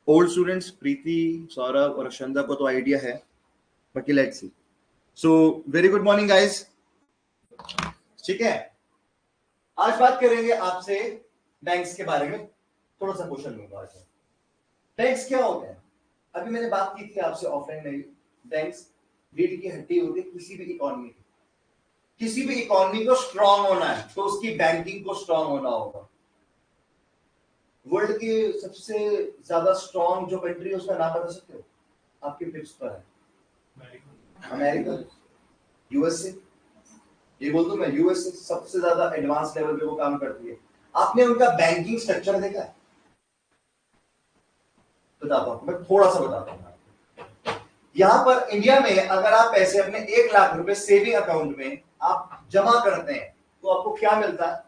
Old students प्रीति, सौरभ और अक्षंदा को तो आइडिया है, बाकी let's see. So very good morning guys. ठीक है, आज बात करेंगे आपसे बैंक्स के बारे में। थोड़ा सा क्वेश्चन लूंगा आज। बैंक्स क्या होते हैं? अभी मैंने बात की थी आपसे ऑफलाइन में। बैंक्स रीढ़ की हड्डी होती है किसी भी इकोनॉमी की। किसी भी इकोनॉमी को स्ट्रांग होना है तो उसकी बैंकिंग को स्ट्रांग होना होगा। वर्ल्ड की सबसे ज्यादा स्ट्रांग जो कंट्री है उसका नाम बता सकते हो? आपके टिप्स पर है। America, USA. ये बोल दूं मैं, यूएसए सबसे ज्यादा एडवांस लेवल पे वो काम करती है। आपने उनका बैंकिंग स्ट्रक्चर देखा है? बताता हूं मैं, थोड़ा सा बताता हूं। यहां पर इंडिया में अगर आप पैसे अपने 1 लाख रुपए सेविंग अकाउंट में आप जमा करते हैं तो आपको क्या मिलता है?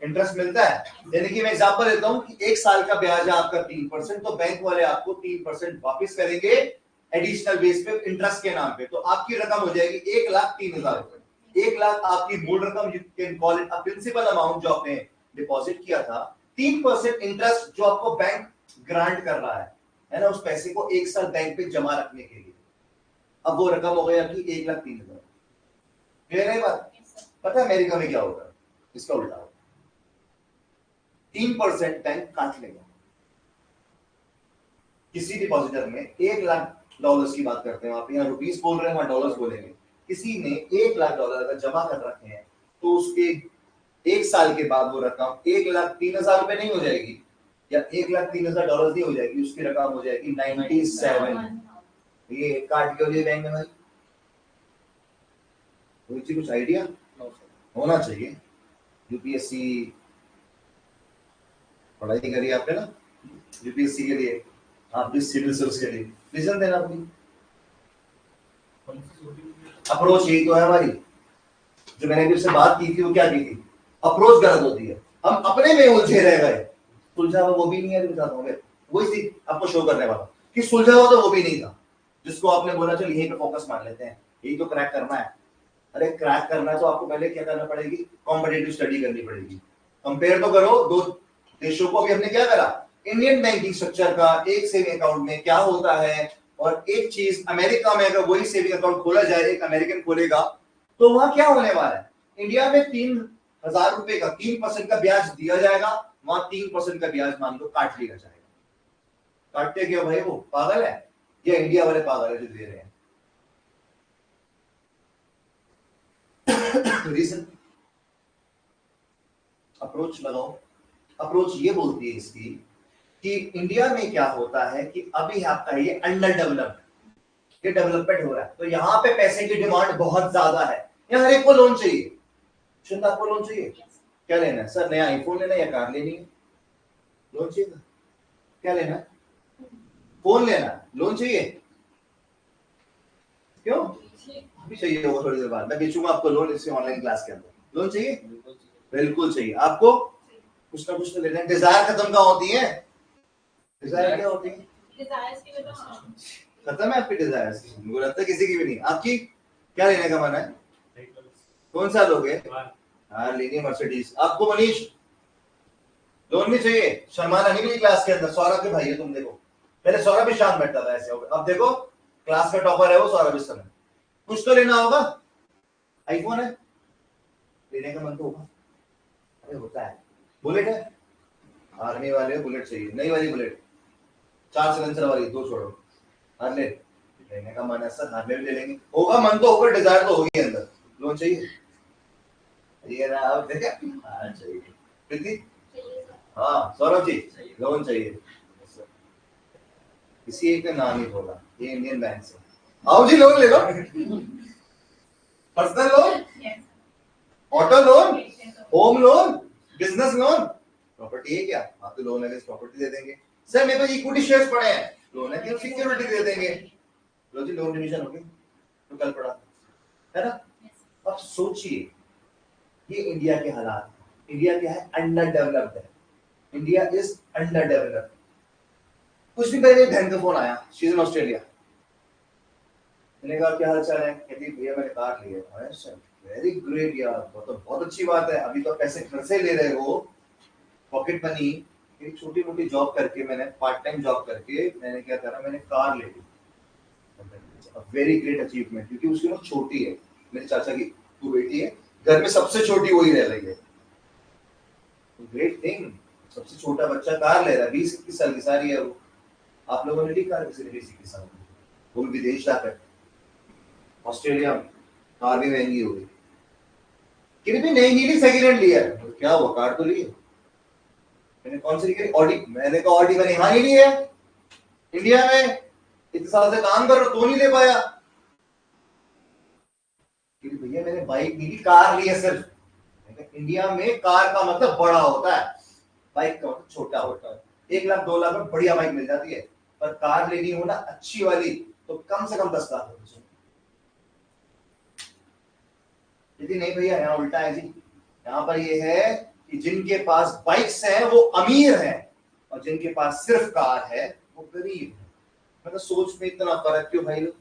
इंटरेस्ट मिलता है। यानी कि मैं एग्जांपल देता हूं कि 1 साल का ब्याज है आपका 3%, तो बैंक वाले आपको 3% वापस करेंगे एडिशनल बेस पे इंटरेस्ट के नाम पे। तो आपकी रकम हो जाएगी 1,03,000 रुपए। 1 लाख आपकी मूल रकम, you can call it a principal amount, जो आपने डिपॉजिट किया था। 3% इंटरेस्ट जो आपको बैंक ग्रांट कर रहा है ना, उस पैसे को 1 साल बैंक पे जमा रखने के लिए। अब वो रकम हो गई आपकी 1,03,000। क्लियर है बात? पता है अमेरिका में क्या होगा? इसका उल्टा होगा। 3% बैंक काट लेगा। किसी डिपॉजिटर में $1,00,000 की बात करते हैं, आप यहाँ रुपीस बोल रहे हैं, वहां डॉलर्स बोलेंगे। किसी ने $1,00,000 अगर जमा कर रखे हैं तो उसके 1 साल के बाद वो रकम 1,03,000 रुपए नहीं हो जाएगी, या $1,03,000 नहीं हो जाएगी, उसकी रकम हो जाएगी 97। ये काट के हो जाए बैंक में भाई। कुछ आइडिया होना चाहिए। यूपीएससी पढ़ाई करी आपने ना, यूपीएससी के लिए, आप भी सिविल सर्विस के लिए रीजन देना अपनी। अप्रोच यही तो है हमारी। जो मैंने अभी उससे बात की थी वो क्या की थी? अप्रोच गलत होती है, हम अपने में उलझे रह गए। सुलझा हुआ वो भी नहीं है, वही चीज आपको शो करने वाला कि सुलझा हुआ तो वो भी नहीं था, जिसको आपने बोला चल यहीं पे फोकस मार लेते हैं, यही तो क्रैक करना है। अरे क्रैक करना है तो आपको पहले क्या करना पड़ेगी? कॉम्पिटिटिव स्टडी करनी पड़ेगी। कंपेयर तो करो दो देशों को। अभी हमने क्या करा? इंडियन बैंकिंग स्ट्रक्चर का एक सेविंग अकाउंट में क्या होता है, और एक चीज अमेरिका में अगर वही सेविंग अकाउंट खोला जाए, एक अमेरिकन खोलेगा, तो वहां क्या होने वाला है? इंडिया में 3,000 रुपए का 3% का ब्याज दिया जाएगा, वहां 3% का ब्याज मान लो काट लिया जाएगा। काटते क्यों भाई? वो पागल है या इंडिया वाले पागल है जो दे रहे हैं? रीजन अप्रोच लगाओ। अप्रोच ये बोलती है इसकी कि इंडिया में क्या होता है कि अभी आपका ये अंडर डेवलप्ड, ये डेवलपमेंट हो रहा है, तो यहाँ पे पैसे की डिमांड बहुत ज्यादा है। यहाँ हर एक को लोन चाहिए। शुद्ध आपको लोन चाहिए? क्या लेना है सर? नया आईफोन लेना है या कार लेनी है? लोन चाहिए। क्या लेना है? फोन लेना है, लोन चाहिए? क्यों? अभी चाहिए होगा, थोड़ी देर बाद मैं बेचूंगा आपको लोन, इससे ऑनलाइन क्लास के अंदर। लोन चाहिए? बिल्कुल चाहिए आपको। कुछ ना कुछ तो लेना है। डिजायर खत्म कहाँ होती है? डिजायर क्या होती है? खत्म है आपकी डिजायर? मुझे लगता है किसी की भी नहीं। आपकी क्या लेने का मन है? कौन सा लोगे? हाँ लेनी मर्सिडीज। आपको मनीष लोन भी चाहिए? शर्माना नहीं मेरी क्लास के अंदर। सौरभ के भाई है तुम, देखो पहले सौरभ भी शांत बैठता था ऐसे, अब देखो क्लास का टॉपर है वो सौरभ इस समय। कुछ तो लेना होगा। आईफोन है, लेने का मन तो होगा। अरे होता है। बुलेट है, आर्मी वाले बुलेट चाहिए, नई वाली बुलेट, 4 सिलेंडर वाली, दो छोड़ो। हार्ले लेने का मन है सर, हार्ले भी ले लेंगे। होगा मन तो होगा, डिजायर तो होगी अंदर। लोन चाहिए? ये ना आप देखे। हाँ चाहिए। प्रीति? हाँ सौरभ जी, लोन चाहिए। किसी एक का नाम ही बोला, ये इंडियन बैंक से। आओ जी लोन ले लो। Personal loan, auto loan, home loan, business loan. Property है क्या? आप तो लोन अगेंस्ट प्रॉपर्टी दे देंगे। सर मेरे पास इक्विटी शेयर्स पड़े हैं, लोन है कि सिक्योरिटी दे देंगे। लो जी लोन डिवीजन हो गई, तो कल पड़ा है ना। अब सोचिए ये इंडिया के हालात। इंडिया क्या है? अंडर डेवलप्ड है। India is under developed. कुछ दिन पहले बहन का फोन आया, शी इज इन ऑस्ट्रेलिया। मैंने कहा क्या हाल चाल है? कहती भैया मैंने कार लिया है। वेरी ग्रेट यार, तो बहुत अच्छी बात है। अभी तो पैसे घर से ले रहे हो, पॉकेट मनी, एक छोटी मोटी जॉब करके, मैंने पार्ट टाइम जॉब करके मैंने क्या करा, मैंने कार ले ली। वेरी ग्रेट अचीवमेंट, क्योंकि उसकी उम्र छोटी है, मेरे चाचा की वो बेटी है, घर में सबसे छोटी वही रह रही है। ग्रेट थिंग, सबसे छोटा बच्चा कार ले रहा है, 20-21 साल की सारी है वो। आप लोगों ने ली कार किसी ने 20-21 साल की, वो भी विदेश जाकर, ऑस्ट्रेलिया में। कार भी महंगी हो गई, कितनी भी नहीं ली, सेकंड हैंड लिया है, तो क्या हुआ, कार तो ली है। मैंने कौन सी ली, ऑडी। मैंने कहा ऑडी मैंने यहाँ ही ली है, इंडिया में इतने साल से काम कर रहा तो नहीं ले पाया। भैया मैंने बाइक नहीं ली, कार ली है सिर्फ। इंडिया में कार का मतलब बड़ा होता है, बाइक का मतलब छोटा होता है। 1 लाख 2 लाख में बढ़िया बाइक मिल जाती है, पर कार लेनी हो ना अच्छी वाली तो कम से कम 10 लाख हो चाहिए। यदि नहीं भैया, यहाँ उल्टा है जी। यहाँ पर ये है कि जिनके पास बाइक्स हैं वो अमीर हैं, और जिनके पास सिर्फ कार है वो गरीब है। मतलब सोच में इतना फर्क क्यों भाई लोग?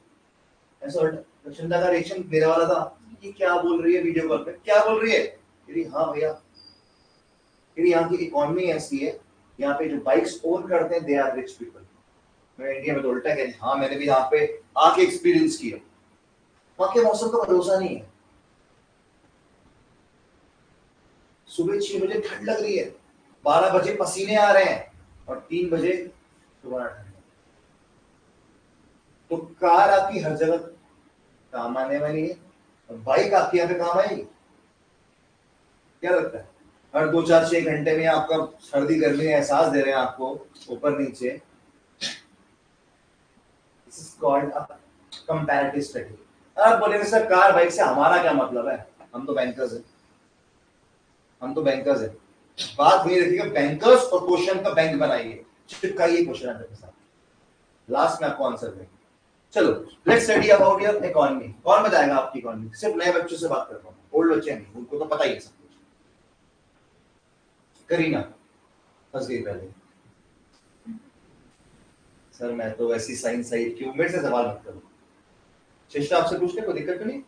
ऐसा उल्टा। रक्षिता का रिएक्शन मेरे वाला था, ये क्या बोल रही है वीडियो कॉल पे, क्या बोल रही है? हाँ भैया, यहाँ की इकोनॉमी ऐसी है, यहाँ पे जो बाइक्स ओन करते हैं दे आर रिच पीपल। मैं इंडिया में तो उल्टा कह, हाँ मैंने भी यहाँ पे आके एक्सपीरियंस किया। वहां के मौसम का भरोसा नहीं है, सुबह 6 बजे ठंड लग रही है, 12 बजे पसीने आ रहे हैं, और 3 बजे दोबारा ठंड। तो कार आपकी हर जगह काम आने वाली है, और बाइक आपके यहाँ पे काम आएगी। क्या लगता है? हर 2-4-6 घंटे में आपका सर्दी गर्मी का एहसास दे रहे हैं आपको ऊपर नीचे। This is called a comparative study. आप बोलेंगे सर कार बाइक से हमारा क्या मतलब है, हम तो बैंकर्स हैं, हम तो बैंकर्स हैं। बात नहीं रखिएगा, बैंकर्स और क्वेश्चन का बैंक बनाइए, चिपकाइए क्वेश्चन आंसर के साथ, लास्ट में आपको आंसर देंगे। चलो let's study about your economy. कौन बताएगा आपकी इकोनॉमी? सिर्फ नए बच्चों से बात कर रहा हूँ, ओल्ड बच्चे नहीं, उनको तो पता ही है सब कुछ। करीना फंस गई पहले। सर मैं तो ऐसी साइंस साइड क्यों, मेरे से सवाल मत करो। शिष्टा आपसे पूछने को दिक्कत तो नहीं?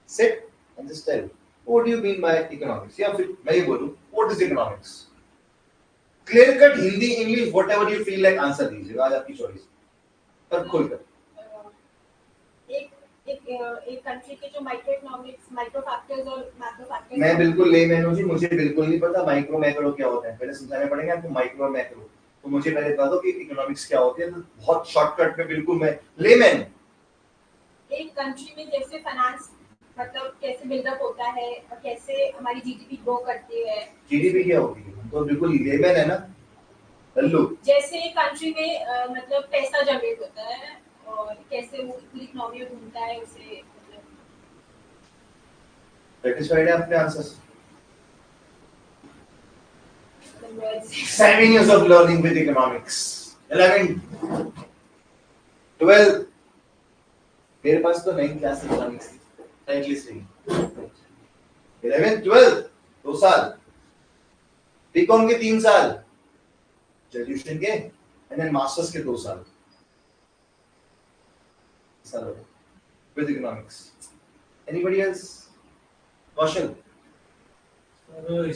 Sit and just tell what do you mean by economics, या फिर मैं ही बोलूं what is economics. Clear cut Hindi English whatever you feel like answer दीजिएगा, आज आपकी चॉइस, पर खुलकर। एक कंट्री के जो माइक्रो इकोनॉमिक्स, माइक्रो फैक्टर्स और मैक्रो फैक्टर्स। मैं बिल्कुल लेमैन हूं जी, मुझे बिल्कुल नहीं पता माइक्रो मैक्रो क्या होता है, पहले समझाने पड़ेंगे आपको माइक्रो और मैक्रो। तो मुझे पहले बता दो कि इकोनॉमिक्स क्या होती है, तो बहुत शॉर्टकट में बिल्कुल मैं लेमैन। एक कंट्री में जैसे फाइनेंस मतलब कैसे बिल्डअप होता है और कैसे हमारी जीडीपी ग्रो करती है। जीडीपी क्या होती है? तो बिल्कुल लेमैन है ना लल्लू। जैसे एक कंट्री में मतलब पैसा जनरेट होता है और कैसे वो पूरी इकोनॉमी में घूमता है, उसे मतलब सैटिस्फाइड है अपने आंसर से? 7 years of learning with economics, 11 12 मेरे पास तो 9 क्लास इकोनॉमिक्स थी, फ्रैंकली स्पीकिंग। 11 12 2 साल, बीकॉम के 3 साल, ग्रेजुएशन के एंड देन मास्टर्स के 2 साल with economics. Anybody else? Kaushal?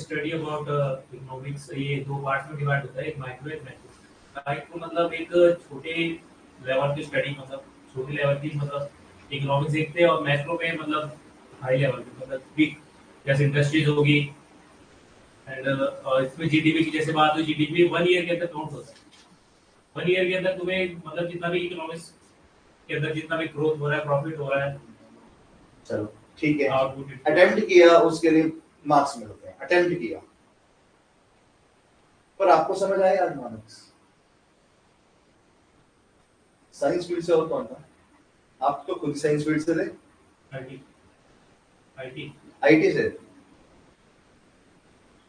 Study about economics ये 2 पार्ट में डिवाइड होता है, एक माइक्रो एक मैक्रो। माइक्रो मतलब एक छोटे लेवल की स्टडी, मतलब छोटे लेवल की मतलब इकोनॉमिक्स देखते हैं, और मैक्रो में मतलब हाई लेवल की, मतलब बिग जैसे इंडस्ट्रीज होगी। एंड इसमें जीडीपी की जैसे बात हुई, जीडीपी 1 ईयर के अंदर काउंट होता है। 1 ईयर के अंदर तुम्हें मतलब जितना भी इकोनॉमिक्स के अंदर जितना भी ग्रोथ हो रहा है, प्रॉफिट हो रहा है, चलो ठीक है, आउटपुट अटेम्प्ट किया उसके लिए मार्क्स मिलते हैं, अटेम्प्ट किया। पर आपको समझ आया इकोनॉमिक्स? साइंस फील्ड से और कौन था? आप तो खुद साइंस फील्ड से थे। आईटी आईटी से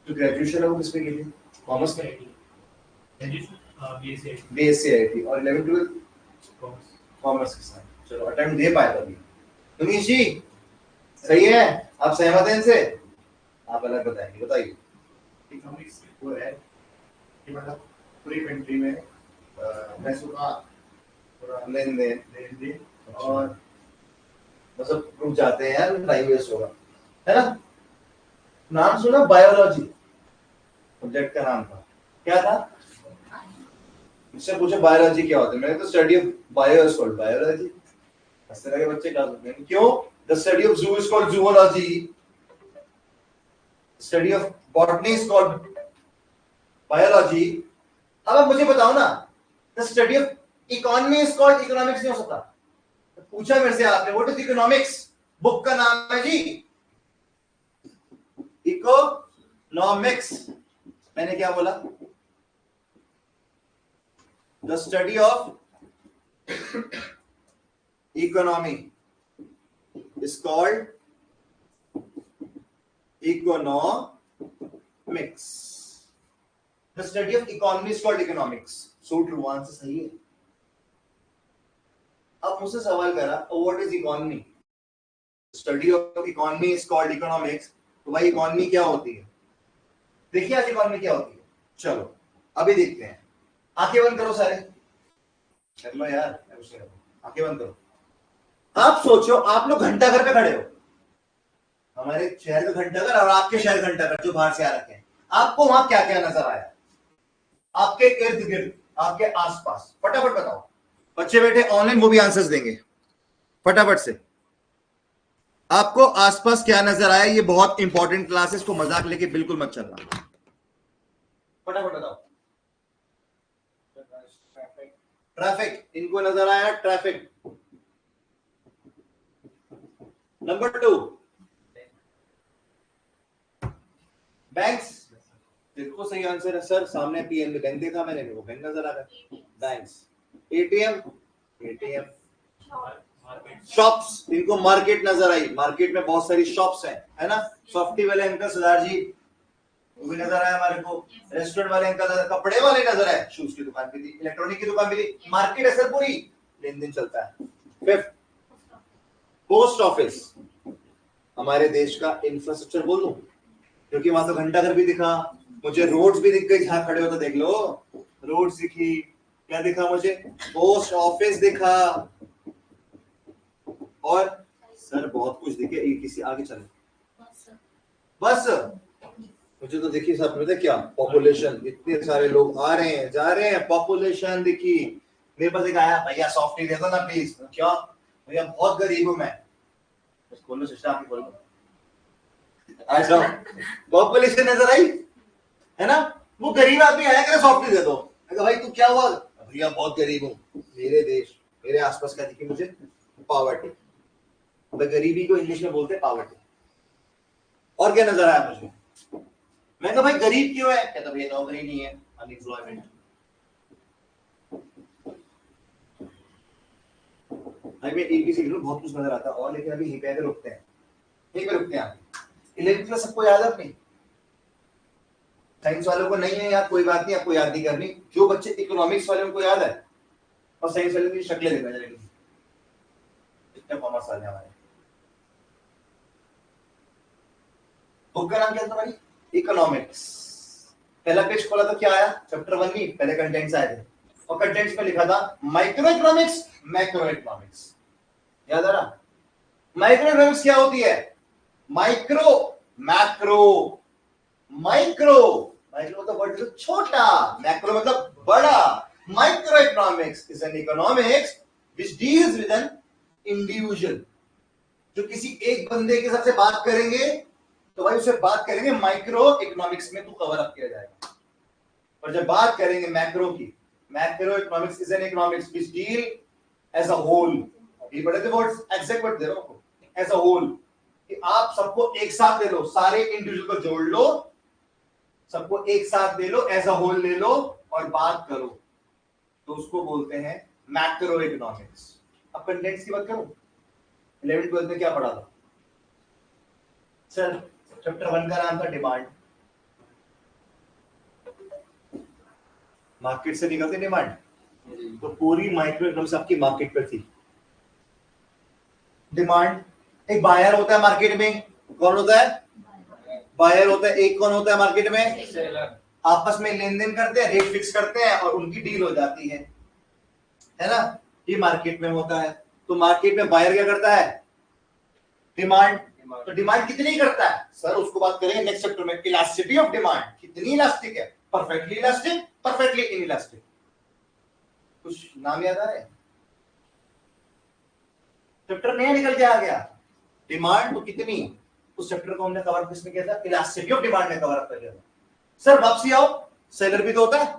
तो ग्रेजुएशन है वो किस पे की थी? कॉमर्स में, बीएससी आईटी, और 11 12 कॉमर्स के साथ। चलो अटेम्प्ट दे पाए तभी। मुनीश जी सही है, आप सहमत हैं इनसे? आप अलग बताएंगे, बताइए। इकोनॉमिक्स वो है कि मतलब पूरी कंट्री में पैसों का लेन देन और मतलब रुक जाते हैं यार, टाइम वेस्ट होगा, है ना? नाम सुना? बायोलॉजी सब्जेक्ट का नाम था, क्या था? मुझसे पूछे बायोलॉजी क्या होता है, मैंने तो study of bio is called biology. इस तरह के बच्चे क्लास में हैं। क्यों? द स्टडी ऑफ जू is called zoology, study of botany is called biology. अब आप मुझे बताओ ना, the study of economy is called economics नहीं हो सकता? पूछा मेरे से आपने व्हाट इज इकोनॉमिक्स, बुक का नाम है जी इकोनॉमिक्स। मैंने क्या बोला? The study of economy is called economics, the study of economy is called economics. So true, answer सही है। अब मुझसे सवाल करा what is economy, study of economy is called economics, तो भाई इकोनॉमी क्या होती है? देखिए आज इकोनॉमी क्या होती है, चलो अभी देखते हैं। आंखें बंद करो सारे, कर लो यार, आंखें बंद करो। आप सोचो, आप लोग घंटा घर पे खड़े हो, हमारे शहर का घंटा घर और आपके शहर घंटा घर जो बाहर से आ रखे हैं, आपको वहां क्या क्या नजर आया? आपके इर्द गिर्द, आपके आसपास, फटाफट बताओ। बच्चे बैठे ऑनलाइन, वो भी आंसर्स देंगे फटाफट से। आपको आसपास क्या नजर आया? ये बहुत इंपॉर्टेंट क्लास है, इसको मजाक लेके बिल्कुल मत चलना, फटाफट बताओ। ट्रैफिक, इनको नजर आया ट्रैफिक। नंबर 2 बैंक्स, देखो सही आंसर है सर, सामने पीएनबी बैंक देखा मैंने, वो बैंक नजर आ रहा है। बैंक्स, एटीएम, एटीएम, शॉप्स, इनको मार्केट नजर आई, मार्केट में बहुत सारी शॉप्स हैं, है ना। सॉफ्टी वाले अंकल सरदार जी वो भी नजर आया हमारे को, रेस्टोरेंट वाले अंकल, कपड़े वाले नजर आए, शूज की दुकान भी थी, इलेक्ट्रॉनिक की दुकान भी थी, मार्केट है सर पूरी, लेन देन चलता है। 5th पोस्ट ऑफिस, हमारे देश का इंफ्रास्ट्रक्चर बोल दूं, क्योंकि वहां तो घंटा घर भी दिखा मुझे, रोड्स भी दिख गई, जहां खड़े हो तो देख लो, रोड्स दिखी, क्या दिखा मुझे? पोस्ट ऑफिस दिखा, और सर बहुत कुछ दिखे। किसी आगे चले, बस मुझे तो देखिए सब पता क्या, पॉपुलेशन, इतने सारे लोग आ रहे हैं जा रहे हैं, पॉपुलेशन दिखी। मेरे पास एक आया, भैया सॉफ्टी दे दो ना प्लीज। क्या भैया, बहुत गरीब हूं मैं, खोलो सिस्टम, आप खोलो, आ जाओ। पॉपुलेशन नजर आई है ना, वो गरीब आदमी आया करे सॉफ्टी दे दो, भाई तू क्या हुआ? भैया बहुत गरीब हूँ, मेरे देश मेरे आसपास क्या दिखी मुझे? पॉवर्टी। गरीबी को इंग्लिश में बोलते हैं पॉवर्टी। और क्या नजर आया मुझे? मैं कहा भाई गरीब क्यों है? कहता भैया नौकरी नहीं है, अनएम्प्लॉयमेंट। भाई मैं एक ही सीख लूं, बहुत कुछ नजर आता है और, लेकिन अभी यहीं पे रुकते हैं, यहीं पे रुकते हैं। 11th क्लास सबको याद है अपनी? साइंस वालों को नहीं है याद, कोई बात नहीं, आपको याद नहीं करनी। जो बच्चे इकोनॉमिक्स वाले उनको याद है, और साइंस वाले की शक्लें देखा जाएगी, इतने कॉमर्स वाले हमारे। बुक का नाम क्या था भाई? इकोनॉमिक्स। पहला पेज खोला तो क्या आया? चैप्टर 1 में पहले कंटेंट्स आए थे, और कंटेंट्स में लिखा था माइक्रो इकोनॉमिक्स, मैक्रो इकोनॉमिक्स। याद आ रहा? माइक्रो इकोनॉमिक्स क्या होती है? माइक्रो, मैक्रो, माइक्रो, माइक्रो मतलब वर्ड छोटा, मैक्रो मतलब बड़ा। Micro economics is an economics which deals with an individual, जो किसी एक बंदे के साथ से बात करेंगे तो भाई उससे बात करेंगे माइक्रो इकोनॉमिक्स में, तो कवर अप किया जाएगा। और जब बात करेंगे मैक्रो की, macro economics is an economics which deal as a whole. ये बड़े थे वर्ड्स, एग्जैक्ट वर्ड दे रहा हूं आपको, एज अ होल, कि आप सबको एक साथ ले लो, सारे इंडिविजुअल को जोड़ लो, सबको एक साथ ले लो, एज अ होल ले लो और बात करो, तो उसको बोलते हैं मैक्रो इकोनॉमिक्स। अब कंटेंट्स की बात करूं, 11th 12th में क्या पढ़ा था सर? चैप्टर 1 का नाम था डिमांड। मार्केट से निकलती डिमांड, तो पूरी माइक्रो इकोनॉमिक्स आपकी मार्केट पर थी। डिमांड, एक बायर होता है मार्केट में, कौन होता है? बायर होता है। एक कौन होता है मार्केट में? सेलर। आपस में लेन देन करते हैं, रेट फिक्स करते हैं और उनकी डील हो जाती है ना। ये मार्केट में होता है। तो मार्केट में बायर क्या करता है? डिमांड। तो डिमांड कितनी करता है सर? उसको बात करेंगे नेक्स्ट चैप्टर में, इलास्टिसिटी ऑफ डिमांड। कितनी इलास्टिक है? Perfectly elastic, perfectly inelastic. कुछ नाम याद आ रहे हैं? चैप्टर नया निकल के आ गया, डिमांड तो कितनी, उस चैप्टर को हमने कवर किसमें किया था? इलास्टिसिटी ऑफ डिमांड में कवर अप कर लिया था। सर वापसी आओ, सेलर भी तो होता है,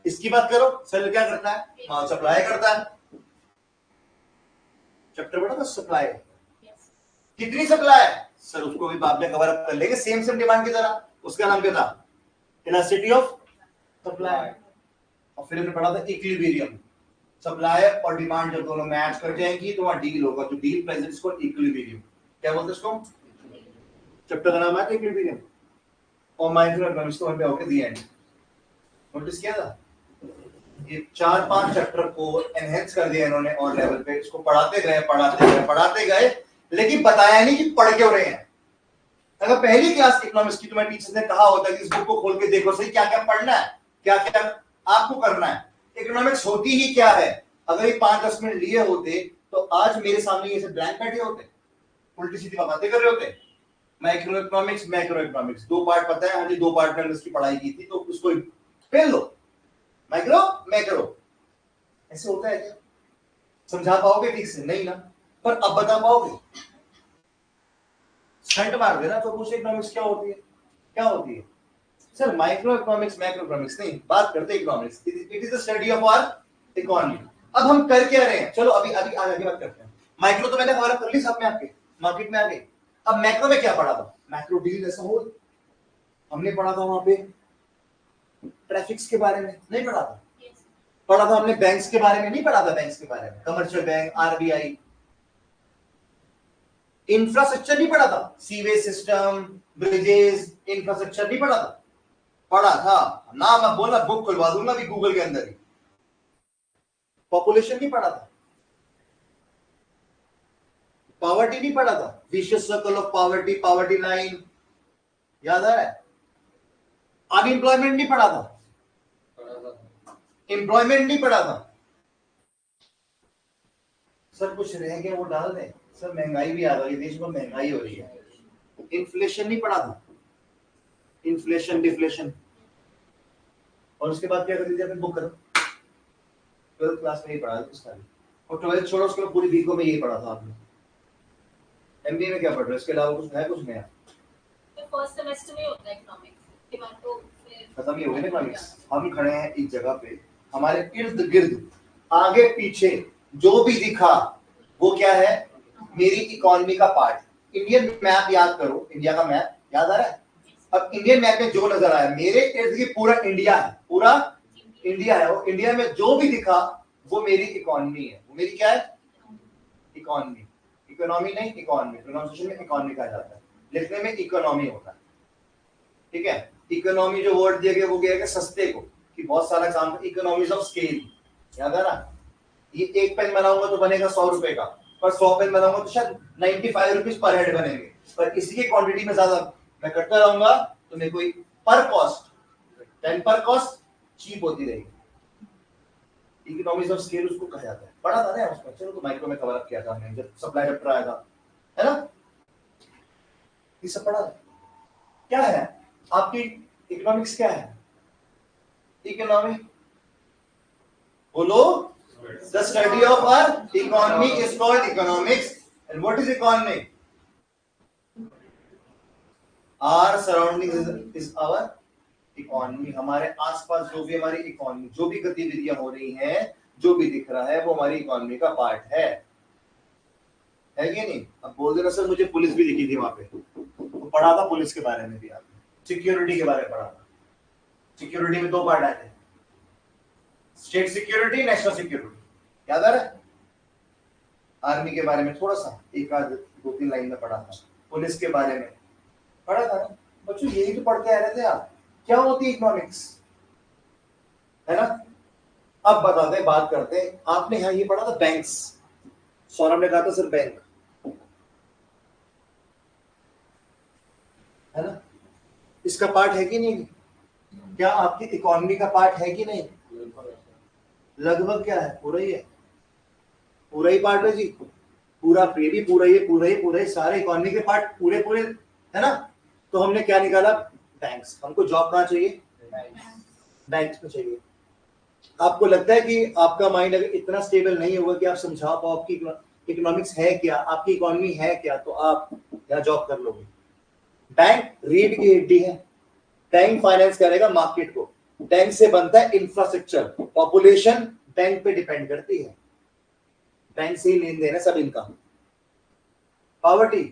इसकी बात करो, सेलर क्या करता है? माल सप्लाई करता है। चैप्टर बड़ा था सप्लाई, कितनी सप्लाई है सर, उसको भी बाद में कवर अप कर लेंगे, सेम सेम डिमांड की तरह। उसका नाम क्या था? Elasticity of supply. और फिर हमने पढ़ा था इक्विलिब्रियम, सप्लाई और डिमांड जब दोनों मैच कर जाएंगी तो वहां डील होगा, तो डील प्रेजेंट इसको इक्विलिब्रियम क्या बोलते हैं इसको? चैप्टर का नाम है इक्विलिब्रियम। और माइक्रो इकोनॉमिक्स तो हमने ओके दी एंड नोटिस किया था, ये 4-5 चैप्टर को एनहेंस कर दिया इन्होंने और लेवल पे, इसको पढ़ाते गए, लेकिन बताया नहीं कि पढ़ क्यों रहे हैं। अगर पहली क्लास इकोनॉमिक्स की तुम्हें टीचर ने कहा होता कि इस बुक को खोल के देखो सही क्या क्या पढ़ना है, क्या क्या आपको करना है, इकोनॉमिक्स होती ही क्या है, अगर ये 5-10 मिनट लिए होते तो आज मेरे सामने ये ब्लैंक बैठे होते, उल्टी सीधी बातें कर रहे होते। Micro economics macro economics 2 part पता है, हमने 2 पार्ट में इसकी पढ़ाई की थी, तो उसको फेल लो। माइक्रो मैक्रो ऐसे होता है क्या? समझा पाओगे ठीक से? नहीं ना, पर अब बता पाओगे? स्टंट मार देना तो पूछे इकोनॉमिक्स क्या होती है, क्या होती है? Sir micro economics macro economics नहीं, बात करते economics, it is the study of our economy. अब हम कर क्या रहे हैं? चलो अभी अभी आगे बात करते हैं। माइक्रो तो मैंने कवर कर ली सब में, आपके मार्केट में आ गई। अब मैक्रो में क्या पढ़ा था? मैक्रो डील ऐसा हो, हमने पढ़ा था वहां पे ट्रैफिक्स के बारे में, नहीं पढ़ा था? पढ़ा था हमने बैंक्स के बारे में, नहीं पढ़ा था बैंक्स के बारे में, कमर्शियल बैंक, आरबीआई। इंफ्रास्ट्रक्चर नहीं पढ़ा था, सीवेज सिस्टम, ब्रिजेस, इंफ्रास्ट्रक्चर नहीं पढ़ा था? पढ़ा था, नाम अब बोला बुक खुलवा दूंगा भी गूगल के अंदर ही। पॉपुलेशन नहीं पढ़ा था, पॉवर्टी नहीं पढ़ा था, vicious circle of poverty, poverty line याद आ रहा है? अनएम्प्लॉयमेंट नहीं पढ़ा था, एम्प्लॉयमेंट नहीं पढ़ा था। सर कुछ रह गया वो डाल दें। सर महंगाई भी आ रही है, देश में महंगाई हो रही है। इन्फ्लेशन नहीं पढ़ा था, इन्फ्लेशन डिफ्लेशन। और उसके बाद क्या कर दीजिए, बुक करो 12th क्लास में ही पढ़ा था, और 12th छोड़ो, उसके बाद पूरी बीको में यही पढ़ा था आपने। एमबीए में क्या पढ़ रहे हो इसके अलावा? कुछ है कुछ नया? तो फर्स्ट सेमेस्टर में होता है इकोनॉमिक्स, के बाद तो खत्म ही हो गया ना इकोनॉमिक्स। हम खड़े हैं एक जगह पे, हमारे इर्द गिर्द आगे पीछे जो भी दिखा वो क्या है? मेरी इकोनॉमी का पार्ट। इंडियन मैप याद करो, इंडिया का मैप याद आ रहा है? अब इंडियन मैप में जो नजर आया, मेरे इर्द गिर्द पूरा इंडिया है, पूरा इंडिया है, वो इंडिया में जो भी दिखा वो मेरी इकोनॉमी है। वो मेरी क्या है? इकोनॉमी। इकोनॉमी नहीं इकोनॉमी, प्रोनाउंसिएशन में इकोनॉमी कहा जाता है, लिखने में इकोनॉमी होता है। ठीक है, इकोनॉमी जो वर्ड दिया गया वो क्या है? सस्ते को, कि बहुत सारा एग्जांपल, इकोनॉमीज ऑफ स्केल याद है ना? ये एक पेन बनाऊंगा तो बनेगा 100 रुपए का, पर 100 पेन बनाऊंगा तो शायद 95 रुपीज पर हेड बनेंगे, पर इसी की क्वांटिटी में ज्यादा मैं करता रहूंगा तो मेरे को पर कॉस्ट 10 पर कॉस्ट चीप होती रहेगी। इकोनॉमीज ऑफ स्केल उसको कहा जाता है, पढ़ा था ना उसमें। चलो तो माइक्रो में कवर अप किया था हमने जब सप्लाई चैप्टर आया था, है ना? ये सब पढ़ा। क्या है आपकी इकोनॉमिक्स? क्या है इकोनॉमी? बोलो। The study of our economy is called economics. And what is economy? Our surroundings is our economy. हमारे आसपास जो भी हमारी इकोनॉमी, जो भी गतिविधियां हो रही हैं, जो भी दिख रहा है वो हमारी इकोनॉमी का पार्ट है कि नहीं? अब बोल देना सर मुझे पुलिस भी दिखी थी वहां पे, तो पढ़ा था पुलिस के बारे में भी आपने, सिक्योरिटी के बारे में पढ़ा था। सिक्योरिटी में 2 पार्ट आए थे, स्टेट सिक्योरिटी, नेशनल सिक्योरिटी, याद आ रहा है? आर्मी के बारे में थोड़ा सा 1-2-3 लाइन में पढ़ा था, पुलिस के बारे में पढ़ा था ना बच्चों, यही तो पढ़ते आ रहे थे आप। क्या होती है इकोनॉमिक्स, है ना? अब बताते हैं, बात करते हैं। आपने यहाँ ये पढ़ा था बैंक्स, सौरभ ने कहा था सर बैंक, है ना? इसका पार्ट है कि नहीं? क्या आपकी इकोनॉमी का पार्ट है कि नहीं? लगभग क्या है? पूरा ही है, पूरा ही पार्ट है जी, पूरा भी पूरा ही सारे इकोनॉमी के पार्ट पूरे है ना? तो हमने क्या निकाला? बैंक्स। हमको जॉब कहाँ चाहिए? बैंक्स में चाहिए। आपको लगता है कि आपका माइंड अगर इतना स्टेबल नहीं होगा कि आप समझा पाओ आपकी इकोनॉमिक्स है क्या, आपकी इकोनॉमी है क्या, तो आप यहाँ जॉब कर लोगे। बैंक रीढ़ की हड्डी है, बैंक फाइनेंस करेगा मार्केट को, बैंक से बनता है इंफ्रास्ट्रक्चर, पॉपुलेशन बैंक पे डिपेंड करती है, बैंक से ही लेन देन है सब इनका। पॉवर्टी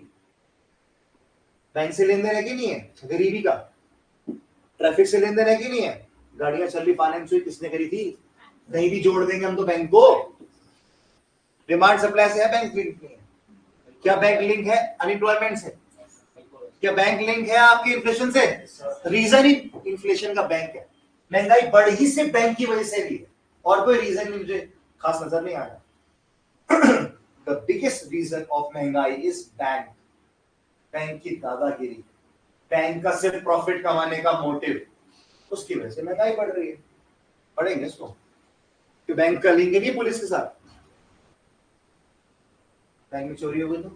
बैंक से लेन देन है कि नहीं है, गरीबी का। ट्रैफिक से लेन देन है कि नहीं है, गाड़ियां चल रही फाइनेंस हुई किसने करी थी, कहीं भी जोड़ देंगे हम तो बैंक को। डिमांड सप्लाई से है बैंक लिंक नहीं है। क्या बैंक लिंक है अनएम्प्लॉयमेंट से, क्या बैंक लिंक है आपकी इन्फ्लेशन से? रीजन ही इन्फ्लेशन का बैंक है, महंगाई बढ़ ही सिर्फ बैंक की वजह से रही है, और कोई रीजन मुझे खास नजर नहीं आया। द बिगेस्ट रीजन ऑफ महंगाई इज बैंक, बैंक की दादागिरी, बैंक का सिर्फ प्रॉफिट कमाने का मोटिव, उसकी वजह से महंगाई बढ़ रही है। पढ़ेंगे इसको कि बैंक का लिंक नहीं पुलिस के साथ, बैंक में चोरी हो गई तो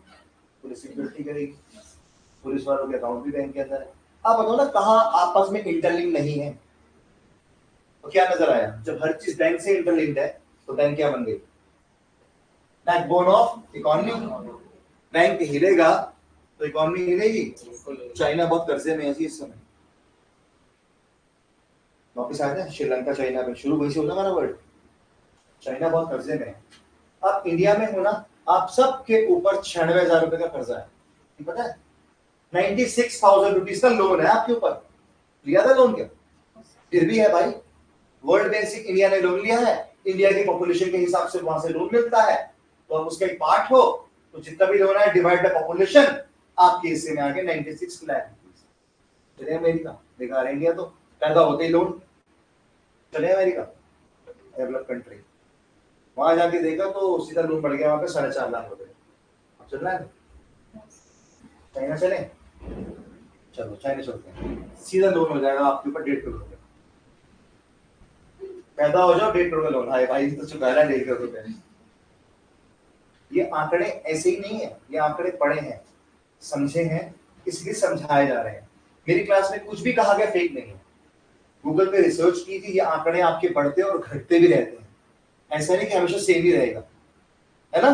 पुलिस सिक्योरिटी करेगी, पुलिस वालों के अकाउंट भी बैंक के अंदर है। आप बताओ ना कहां आपस में इंटरलिंक नहीं है, तो क्या नजर आया? जब हर चीज बैंक से इंटरलिंक्ड है तो बैंक क्या बन गई? Backbone of economy. बैंक हिलेगा तो इकोनॉमी हिलेगी। चाइना बहुत कर्जे में है इस समय, वापिस आए थे श्रीलंका चाइना में, शुरू वही से होगा ना वर्ड, चाइना बहुत कर्जे में है। आप इंडिया में हो ना, आप सबके ऊपर 96,000 रुपए का कर्जा है, पता है? 96,000 रुपीज का लोन है आपके ऊपर। लिया था लोन क्या? फिर भी है भाई, वर्ल्ड बैंक से इंडिया ने लोन लिया है, इंडिया की पॉपुलेशन के हिसाब से वहां से लोन मिलता है, तो आप उसका एक पार्ट हो, तो जितना भी लोन है डिवाइड बाय पॉपुलेशन, आपके हिस्से में आगे 96 लाख। चले अमेरिका, बेकार है इंडिया तो, पैदा होते ही लोन। चले अमेरिका, डेवलप कंट्री, वहां जाके देखा तो सीधा लोन बढ़ गया वहां पे 4.5 लाख रुपए। अब चलना है चाइना, चले चलो चाइना चलते हैं, सीधा लोन हो जाएगा आपके ऊपर 1.5 करोड़ रुपए। पैदा हो जाओ 1.5 करोड़ का लोन, हाय भाई तो चुका है 1.5 करोड़ रुपए। ये आंकड़े ऐसे ही नहीं है, ये आंकड़े पढ़े हैं, समझे हैं, इसलिए समझाए जा रहे हैं। मेरी क्लास में कुछ भी कहा गया फेक नहीं है, गूगल पे रिसर्च की थी, ये आंकड़े आपके बढ़ते और घटते भी रहते हैं, ऐसा नहीं कि हमेशा सेम ही रहेगा, है ना?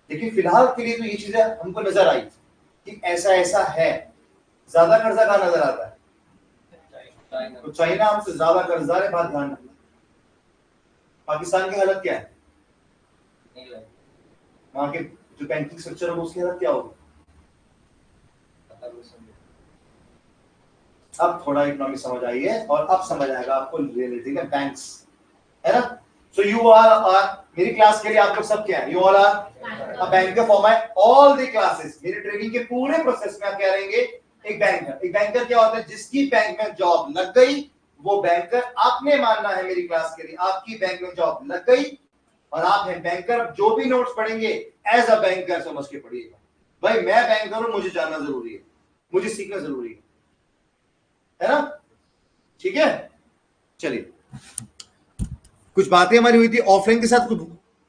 लेकिन फिलहाल के लिए तो ये चीजें हमको नजर आई कि ऐसा ऐसा है। ज्यादा कर्जा कहां नजर आता है? तो चाइना हमसे ज्यादा कर्जदार है, बात ध्यान रखना। पाकिस्तान की हालत क्या है? वहां के जो बैंकिंग स्ट्रक्चर है उसकी हालत क्या होगी? अब थोड़ा इकोनॉमिक समझ आई है और अब समझ आएगा आपको रियलिटी में बैंक्स, है ना? सो यू ऑल आर, मेरी क्लास के लिए आप लोग सब क्या है? You all are a banker for my all the classes. मेरी ट्रेनिंग के पूरे प्रोसेस में आप क्या रहेंगे? एक बैंकर। एक बैंकर क्या होता है? जिसकी बैंक में जॉब लग गई वो बैंकर। आपने मानना है मेरी क्लास के लिए, आपकी बैंक में जॉब लग गई और आप हैं बैंकर। जो भी नोट्स पढ़ेंगे एज अ बैंकर समझ के पढ़िएगा। भाई मैं बैंकर हूं, मुझे जानना जरूरी है, मुझे सीखना जरूरी है ना? ठीक है, चलिए कुछ बातें हमारी हुई थी ऑफलाइन के साथ,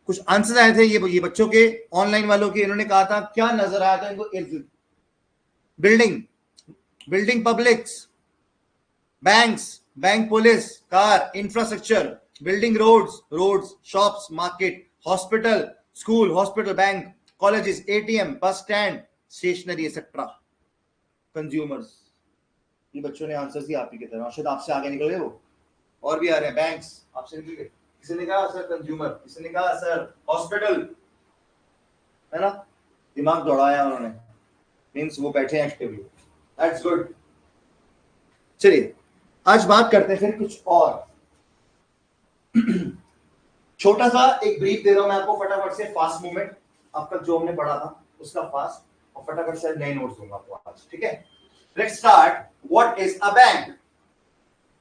कुछ आंसर आए थे ये बच्चों के, ऑनलाइन वालों के। इन्होंने कहा था क्या नजर आया था इनको? Building publics, banks, bank police, car, infrastructure, building roads, shops, market, hospital, school, hospital, bank, colleges, ATM, bus stand, stationery etcetera, consumers. ये बच्चों ने आंसर दिया आप ही की तरह, शायद आपसे आगे निकल गए वो, और भी आ रहे हैं। बैंक्स आपसे निकल गए, किसी ने कहा सर कंज्यूमर, किसी ने कहा सर हॉस्पिटल, है ना? दिमाग दौड़ाया उन्होंने, मींस वो बैठे हैं एक्टिवली, दैट्स गुड। चलिए आज बात करते हैं फिर कुछ और। छोटा सा एक ब्रीफ दे रहा हूं मैं आपको फटाफट से, फास्ट मूवमेंट आपका जो हमने पढ़ा था उसका फास्ट, और फटाफट से नए नोट्स दूंगा आपको आज, ठीक है? Let's start. What is a bank?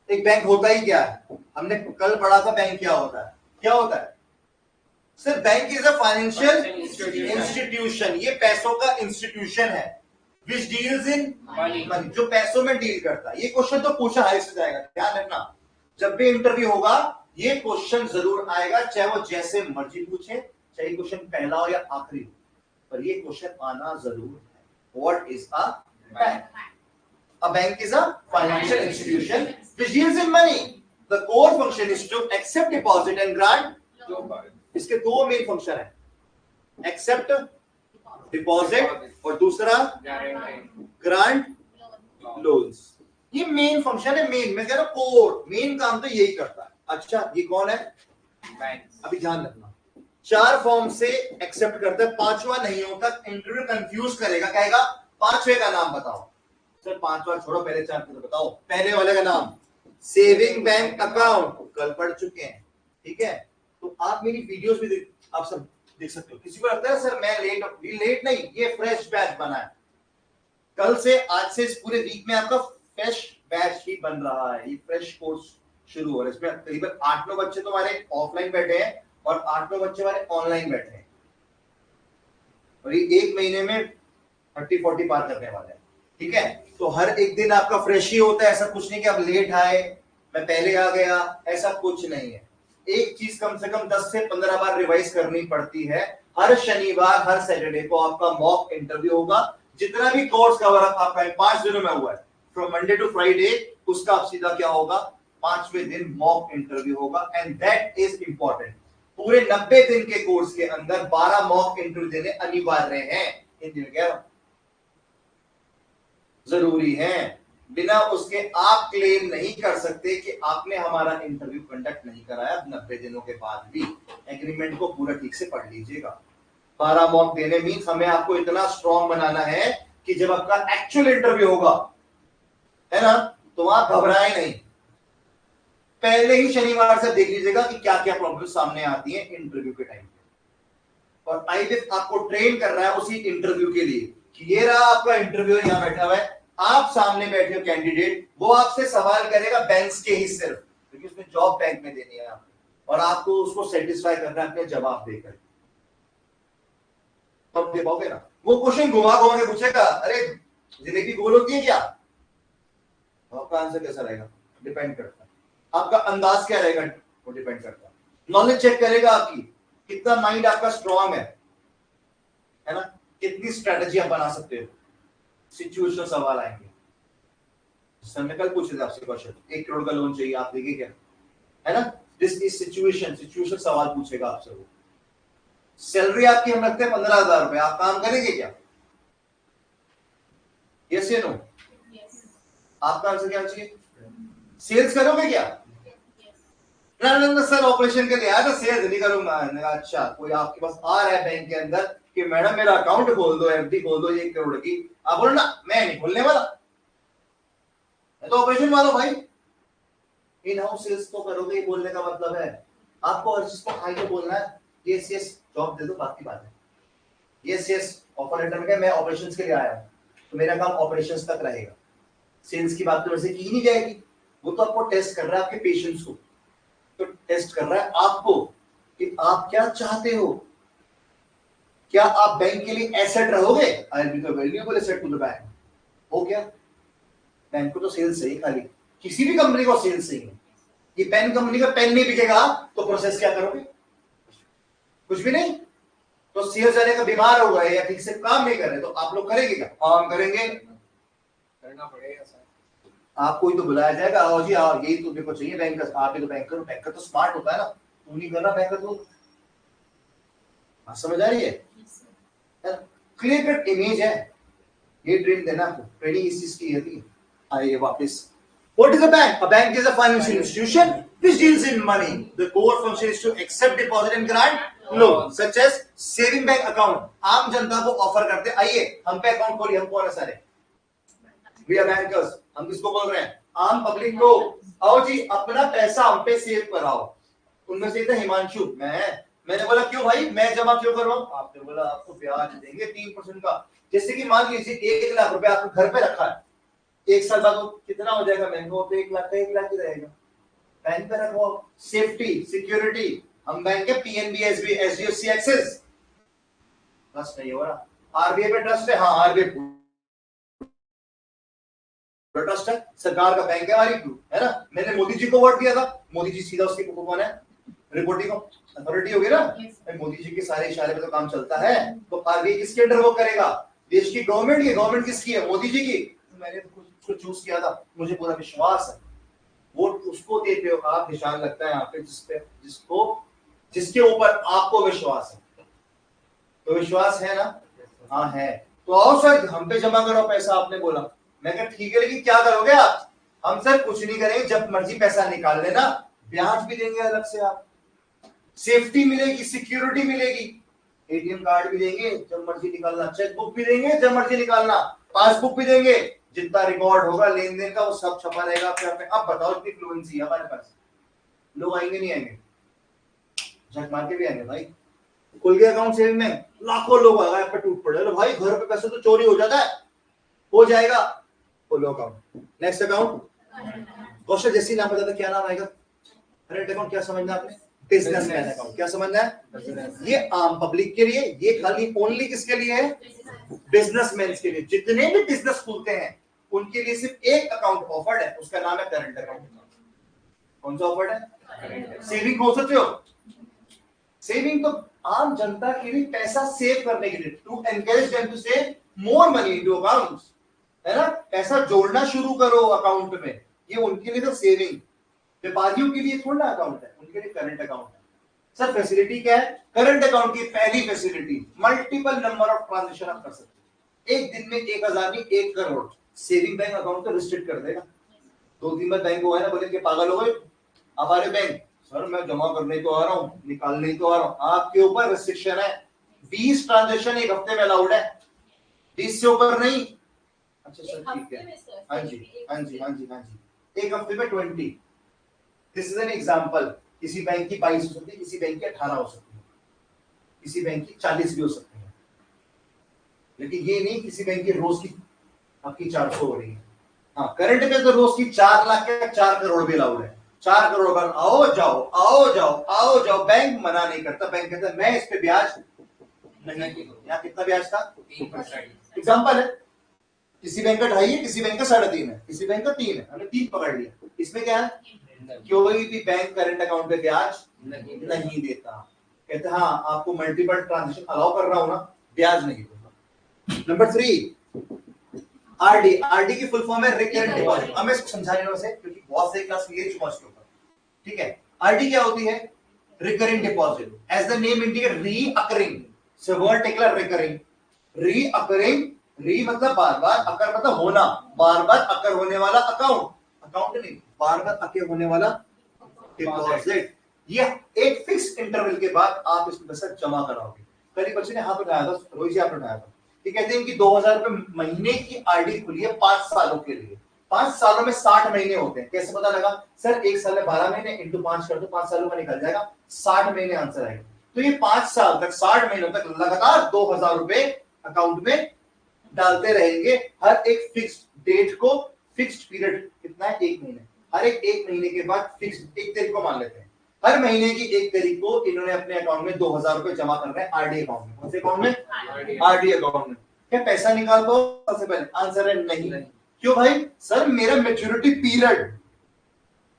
एक बैंक होता ही क्या है? हमने कल पढ़ा था बैंक क्या होता है। क्या होता है sir? Bank is a financial institution, ये पैसों का इंस्टीट्यूशन है, विच डील्स इन मनी, जो पैसों में डील करता है। ये क्वेश्चन तो पूछा हाई से जाएगा, ध्यान रखना। जब भी इंटरव्यू होगा ये क्वेश्चन जरूर आएगा, चाहे वो जैसे मर्जी पूछे, चाहे क्वेश्चन पहला हो या आखिरी हो, पर ये क्वेश्चन आना जरूर है। What is a bank? A bank is a financial institution which deals in money. The core function is to accept deposit and grant. इसके दो मेन फंक्शन है, एक्सेप्ट डिपॉजिट और दूसरा ग्रांट लोन्स। ये मेन फंक्शन है, main, मैं कह रहा हूं कोर, मेन काम तो यही करता है। अच्छा ये कौन है? बैंक। अभी ध्यान रखना, 4 फॉर्म से एक्सेप्ट करता है, 5वां नहीं होता, इंटरव्यू कंफ्यूज करेगा, कहेगा 5वें का नाम बताओ। सर 5वां छोड़ो, पहले 4 तो बताओ। पहले वाले का नाम सेविंग बैंक अकाउंट, कल पढ़ चुके हैं, ठीक है। तो आप मेरी वीडियोस भी आप सब देख सकते हो। किसी को लगता है सर मैं लेट नहीं, ये फ्रेश बैच बना है, कल से, आज से इस पूरे वीक में आपका फ्रेश बैच ही बन रहा है। ये फ्रेश कोर्स शुरू हो रहा है, इसमें करीबन 8-9 बच्चे तुम्हारे ऑफलाइन बैठे हैं और 8-9 बच्चे हमारे ऑनलाइन बैठे हैं, और ये 1 महीने में 30-40 पार करने वाले हैं, ठीक है। तो हर एक दिन आपका फ्रेश ही होता है, ऐसा कुछ नहीं कि आप लेट आए, मैं पहले आ गया, ऐसा कुछ नहीं है। एक चीज कम से कम 10 से 15 बार रिवाइज करनी पड़ती है। हर शनिवार, हर सैटरडे को आपका मॉक इंटरव्यू होगा। जितना भी कोर्स कवर आपका 5 दिनों में हुआ है, फ्रॉम मंडे टू फ्राइडे, उसका आप सीधा क्या होगा, 5वें दिन मॉक इंटरव्यू होगा, एंड दैट इज इंपॉर्टेंट। पूरे 90 दिन के कोर्स के अंदर 12 मॉक इंटरव्यू देने अनिवार्य हैं। हिंदी में कह रहा हूं, जरूरी है। बिना उसके आप क्लेम नहीं कर सकते कि आपने हमारा इंटरव्यू कंडक्ट नहीं कराया 90 दिनों के बाद भी। एग्रीमेंट को पूरा ठीक से पढ़ लीजिएगा। 12 मॉक देने मीन्स हमें आपको इतना स्ट्रॉन्ग बनाना है कि जब आपका एक्चुअल इंटरव्यू होगा, है ना, तो आप घबराए नहीं। पहले ही शनिवार से देख लीजिएगा कि क्या क्या प्रॉब्लम सामने आती है इंटरव्यू के टाइम पे। और आईबीएस आपको ट्रेन कर रहा है उसी इंटरव्यू के लिए कि ये रहा आपका इंटरव्यू, यहां बैठा हुआ है, आप सामने बैठे हो कैंडिडेट, वो आपसे सवाल करेगा बैंक्स के ही सिर्फ, क्योंकि उसने जॉब बैंक में देनी है आपको, और आपको उसको सेटिस्फाई करना है अपने जवाब देकर। तब दे पाओगे ना। वो क्वेश्चन घुमा घुमा के पूछेगा, अरे जिंदगी गोल होती है क्या? आपका आंसर कैसा रहेगा डिपेंड करता है, आपका अंदाज क्या रहेगा वो डिपेंड करता है। नॉलेज चेक करेगा आपकी, कितना माइंड आपका स्ट्रांग है ना, कितनी स्ट्रेटजी आप बना सकते हो। सिचुएशन सवाल आएंगे। सर ने कल पूछे थे आपसे क्वेश्चन, 1 करोड़ का लोन चाहिए, आप देंगे क्या, है ना। दिस इज सिचुएशन सवाल पूछेगा आपसे वो। सैलरी आपकी हम रखते हैं 15,000 रुपए, आप काम करेंगे क्या? यस या नो? आपका आंसर क्या चाहिए? सेल्स करोगे क्या? ना सर ऑपरेशन के लिए आया था, सेल्स नहीं करूंगा। अच्छा, कोई आपके पास आ रहा है बैंक के अंदर कि मैडम मेरा अकाउंट खोल दो, एफडी खोल दो 1 करोड़ की, आप बोलो ना मैं नहीं खोलने वाला, मैं तो ऑपरेशन वाला भाई। इन हाउस सेल्स तो करोगे, बोलने का मतलब है आपको हर चीज को हाई को बोलना है। यस यस जॉब दे दो, बाकी बात है। यस यस ऑफर लेटर में मैं ऑपरेशंस के लिए आया हूं, तो मेरा काम ऑपरेशंस तक रहेगा। सेल्स की बात तो वैसे की ही नहीं जाएगी, वो तो आपको टेस्ट कर रहा है, आपके पेशेंस को तो टेस्ट कर रहा है आपको कि आप क्या चाहते हो। क्या आप बैंक के लिए एसेट रहोगे? I will be the valuable asset to the bank. हो गया, बैंक को तो सेल्स चाहिए, खाली किसी भी कंपनी को सेल्स चाहिए। ये पेन कंपनी का पेन नहीं बिकेगा तो प्रोसेस क्या करोगे? कुछ भी नहीं। तो सेल्स जाने का बीमार हो गए या ठीक से काम नहीं कर रहे तो आप लोग करेंगे क्या? काम करेंगे, करना पड़ेगा सर। आपको ही तो बुलाया जाएगा, आओ जी आओ, यही तो मेरे को चाहिए बैंकर। आप ही तो बैंकर हो, बैंकर तो स्मार्ट होता है ना, तू नहीं कर रहा बैंकर तो। समझ आ रही है? क्लियर कट इमेज है, ये ट्रेन देना आपको, ट्रेनिंग इस चीज की है। आइए वापस, what is a bank? A bank is a financial institution which deals in money. The core function is to accept deposit and grant loans such as saving bank account. आम जनता को ऑफर करते हैं, आइए हम पे अकाउंट खोलिए। हम कौन है सारे? We are bankers। हम किसको बोल रहे हैं? आम पब्लिक को। आओ जी अपना पैसा हम पे सेव कराओ। उनमें से था हिमांशु, मैंने बोला क्यों भाई, मैं जमा क्यों करवाऊं? आपने बोला आपको ब्याज देंगे 3% का। जैसे कि मान लीजिए 1 लाख रुपए आपको घर पे रखा है, 1 साल बाद वो कितना हो जाएगा महंगा? तो 1 लाख का 1 लाख ही रहेगा। बैंक पे रखो, सेफ्टी सिक्योरिटी। हम बैंक के PNB, SB, HDFC, axis. Trust नहीं हो रहा, आरबीआई पे ट्रस्ट है। हाँ आरबीआई ट्रस्ट है, सरकार का बैंक है हमारी, है ना। मैंने मोदी जी को वोट दिया था, मोदी जी सीधा उसके कौन है? रिपोर्टिंग अथॉरिटी होगी ना। मोदी जी के सारे इशारे पे तो काम चलता है। तो आरबीआई किसके अंडर वो करेगा? देश की गवर्नमेंट की। गवर्नमेंट किसकी है? मोदी जी की। मैंने तो कुछ चूज किया था, मुझे पूरा विश्वास है वो उसको देते हो आप, निशान लगता है यहाँ पे जिसके ऊपर आपको विश्वास है। तो विश्वास है ना? हाँ है। तो आओ सर हम पे जमा करो पैसा, आपने बोला। मैं कहा ठीक है, लेकिन क्या करोगे आप? हम सर कुछ नहीं करेंगे, जब मर्जी पैसा निकाल लेना, ब्याज भी देंगे अलग से, आप सेफ्टी मिलेगी, सिक्योरिटी मिलेगी, एटीएम कार्ड भी देंगे जब मर्जी निकालना, चेकबुक भी देंगे जब मर्जी निकालना, पासबुक भी देंगे, जितना रिकॉर्ड होगा लेन देन का वो सब छपा रहेगा आपके हाथ में। अब बताओ इतनी फ्लुएंसी है हमारे पास, लोग आएंगे नहीं आएंगे? झक मार के भी आएंगे भाई। खुल गया अकाउंट सेविंग में, लाखों लोग आएगा पर टूट पड़े, भाई घर पे पैसे तो चोरी हो जाता है, हो जाएगा, खोलो अकाउंट। नेक्स्ट अकाउंट, क्वेश्चन जैसी नाम बताते क्या नाम आएगा? करंट अकाउंट क्या समझना आपने? Businessman account. क्या समझना है? ये आम पब्लिक के लिए, ये खाली ओनली किसके लिए है? बिजनेसमैन के लिए। जितने भी बिजनेस खुलते हैं उनके लिए सिर्फ एक अकाउंट ऑफर्ड है, उसका नाम है करंट अकाउंट। कौन सा ऑफर्ड है? सेविंग हो सकते हो, सेविंग तो आम जनता के लिए पैसा सेव करने के लिए, to encourage them to save more money into accounts, है ना? पैसा जोड़ना शुरू करो अकाउंट में, ये उनके लिए तो सेविंग। व्यापारियों के लिए थोड़ा अकाउंट है, उनके लिए करंट अकाउंट है। सर फैसिलिटी क्या है? करंट अकाउंट की पहली facility, multiple number of transaction आप कर सकते हैं। एक दिन में 1000 नहीं 1 करोड़। सेविंग बैंक अकाउंट तो रिस्ट्रिक्ट कर देगा। 2-3 बार बैंक हुआ है ना, बोले कि पागल हो गए हमारे बैंक, सर मैं जमा करने तो आ रहा हूँ, निकालने तो आ रहा हूँ। आपके ऊपर रिस्ट्रिक्शन है, 20 ट्रांजैक्शन एक हफ्ते में अलाउड है, 20 से ऊपर नहीं। अच्छा सर ठीक है, हाँ जी हाँ जी हाँ जी हाँ जी, एक हफ्ते में 20। This is an example. किसी बैंक की 22 हो सकती है, किसी बैंक की 18 हो सकती है, किसी बैंक की 40 भी हो सकती है, लेकिन ये नहीं किसी बैंक की रोज की आपकी 400 हो रही है। हाँ करंट में तो रोज की 4 लाख के 4 करोड़ भी अलाउड है। 4 करोड़ पर आओ जाओ आओ जाओ आओ जाओ, बैंक मना नहीं करता। बैंक कहता है मैं इस पे ब्याज नहीं, यहाँ कितना ब्याज था? 3%। एग्जाम्पल है, किसी बैंक का 2.5 है, किसी बैंक का 3.5 है, किसी बैंक का 3 है, हमने 3 पकड़ लिया। इसमें क्या है? कोई भी बैंक करंट अकाउंट पे ब्याज नहीं देता। कहते हैं हाँ आपको मल्टीपल ट्रांजैक्शन अलाउ कर रहा हूं ना, ब्याज नहीं दूंगा। Number 3 RD. आरडी की फुल फॉर्म है रिकरेंट डिपॉजिट। अब मैं इसको समझा रहा हूं से, क्योंकि बहुत से क्लास ले चुका उसके ऊपर, ठीक है? आरडी क्या होती है? Recurring deposit. As the name indicate, reoccurring, so word टेक्लर रिकरिंग, रीअकरिंग, री मतलब बार बार, अकर मतलब होना, बार बार अकर होने वाला अकाउंट, अकाउंट नहीं बार बार अके होने वाला डिपॉजिट। ये एक फिक्स इंटरवल के बाद आप इसमें पैसा जमा कराओगे। कल एक बच्चे ने हाथ उठाया था, रोहित जी आपने उठाया था, ये कहते हैं कि 2000 रुपए महीने की आरडी खुली है 5 सालों के लिए। 5 सालों में 60 महीने होते हैं। कैसे पता लगा? सर 1 साल में 12 महीने इंटू 5 कर दो, 5 सालों का निकल जाएगा, 60 महीने आंसर आएगा। तो ये 5 साल तक 60 महीनों तक लगातार 2000 रुपए अकाउंट में डालते रहेंगे, हर एक फिक्स्ड डेट को, फिक्स्ड पीरियड कितना है? 1 महीने। हर एक महीने के बाद फिक्स्ड 1 तारीख को मान लेते हैं, हर महीने की 1 तारीख को इन्होंने अपने अकाउंट में 2000 रुपए जमा करना है आरडी अकाउंट में। कौन से अकाउंट में? आरडी अकाउंट में। क्या पैसा निकाल दो सबसे पहले? आंसर है नहीं। क्यों भाई? सर मेरा मैच्योरिटी पीरियड,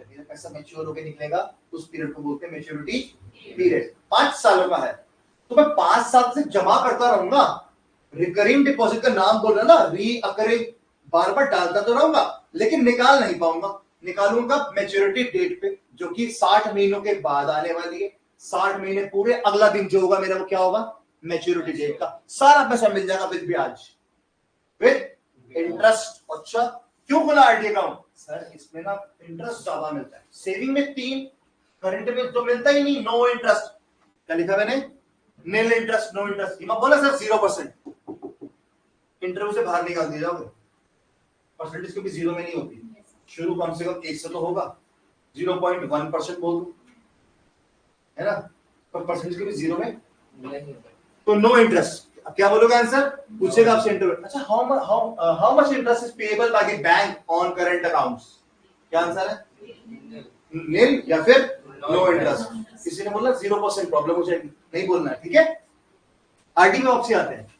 पैसा मैच्योर होकर निकलेगा उस पीरियड को बोलते हैं मैच्योरिटी पीरियड। 5 सालों का है, तो मैं 5 साल से जमा करता रहूंगा। रिकरिंग डिपॉजिट का नाम बोल रहा ना, रीअकरिंग, बार बार डालता तो रहूंगा लेकिन निकाल नहीं पाऊंगा। निकालूंगा मैच्योरिटी डेट पे, जो कि 60 महीनों के बाद आने वाली है। 60 महीने पूरे, अगला दिन जो होगा मेरा वो क्या होगा? मैच्योरिटी डेट का सारा पैसा मिल जाएगा विद ब्याज, विद इंटरेस्ट। अच्छा क्यों खोला आरडी अकाउंट? सर इसमें ना इंटरेस्ट ज्यादा मिलता है। सेविंग में 3, करंट में तो मिलता ही नहीं, नो इंटरेस्ट। क्या लिखा मैंने? नील इंटरेस्ट, नो इंटरेस्ट। मैं बोला सर 0%, इंटरव्यू से बाहर निकाल दिए जाओगे। परसेंटेज कभी 0 में नहीं होती, शुरू कम से कम 1 से तो होगा। 0.1% बोल दो, है ना? पर परसेंटेज कभी 0 में नहीं होता, तो नो इंटरेस्ट। अब क्या बोलोगे आंसर? पूछेगा आपसे इंटरव्यू, अच्छा how much interest is payable by the bank on current accounts? क्या आंसर है? नील या फिर नो इंटरेस्ट। किसी ने बोला 0%, प्रॉब्लम हो जाएगी, नहीं बोलना है, ठीक है? आरडी में ऑप्शन आते हैं।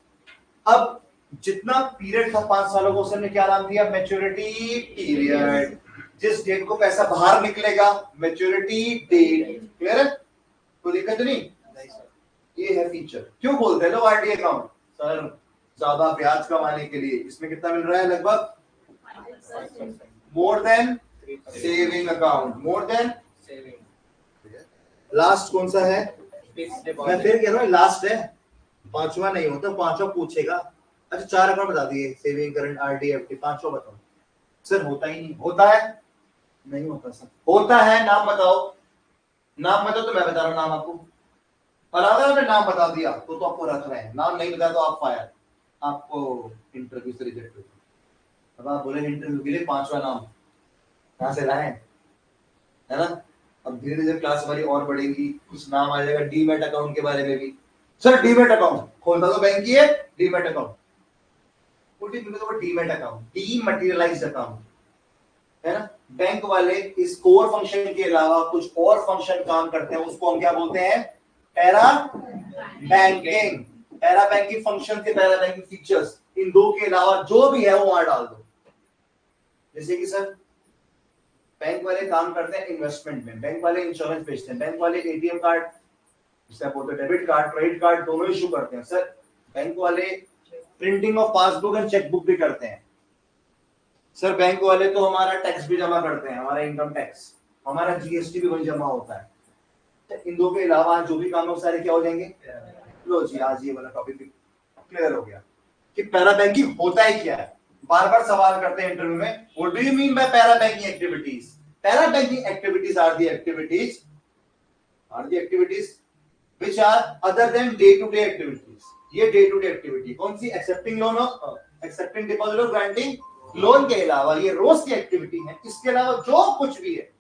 अब जितना पीरियड था 5 सालों को, उसने क्या नाम दिया? Maturity period. जिस डेट को पैसा बाहर निकलेगा, मैच्योरिटी डेट। क्लियर है? कोई दिक्कत नहीं? ये है फीचर। क्यों बोलते हैं लोग आरडी अकाउंट? सर ज्यादा ब्याज कमाने के लिए। इसमें कितना मिल रहा है? लगभग more than saving account, more than saving, last कौन सा है? फिक्स्ड मैं डिपॉजिट, फिर कह रहा हूँ लास्ट है, पांचवा नहीं होता, पांचवा पूछेगा। अच्छा 4 अकाउंट बता दिए, सेविंग, करंट, आरडी, एफडी, पांचवा बताओ। सर होता ही नहीं, होता है नहीं होता सर, होता है। नाम बताओ, नाम बताओ तो मैं बता रहा हूँ नाम आपको, और अगर आपने नाम बता दिया तो आपको रख रहे हैं, नाम नहीं बताया तो आप फायर, आपको इंटरव्यू से रिजेक्ट हो। अब आप बोले इंटरव्यू के लिए पांचवा नाम कहां से लाए, है ना? अब धीरे धीरे क्लास हमारी और बढ़ेगी, कुछ नाम आ जाएगा डीमैट अकाउंट के बारे में भी। सर डीमैट अकाउंट खोलता तो बैंक की है, demat account, demat account, dematerialised account, है ना? बैंक वाले इस कोर फंक्शन के अलावा कुछ और फंक्शन काम करते हैं, उसको हम क्या बोलते हैं? Para banking. Para banking function के पैरा बैंकिंग फीचर्स, इन दो के अलावा जो भी है वो वहां डाल दो। जैसे कि सर बैंक वाले काम करते हैं इन्वेस्टमेंट में, बैंक वाले इंश्योरेंस बेचते हैं, बैंक वाले एटीएम कार्ड, जिसे आप बोलते हैं डेबिट कार्ड, क्रेडिट कार्ड, दोनों इशू करते हैं। सर बैंक वाले printing of passbook and chequebook भी करते हैं। सर बैंक वाले तो हमारा टैक्स भी जमा करते हैं, हमारा इनकम टैक्स, हमारा जीएसटी भी वही जमा होता है। तो इन दो के अलावा जो भी काम है वो सारे क्या हो जाएंगे? लो जी, आज ये वाला टॉपिक भी क्लियर हो गया कि पैरा बैंकिंग होता है क्या है। बार बार सवाल करते हैं इंटरव्यू में, what do you mean by para banking activities? Para banking activities are the activities which are other than day to day activities। ये डे टू डे एक्टिविटी कौन सी? एक्सेप्टिंग लोन, एक्सेप्टिंग डिपॉजिट और granting loan के अलावा ये रोज की activity है। इसके अलावा जो कुछ भी है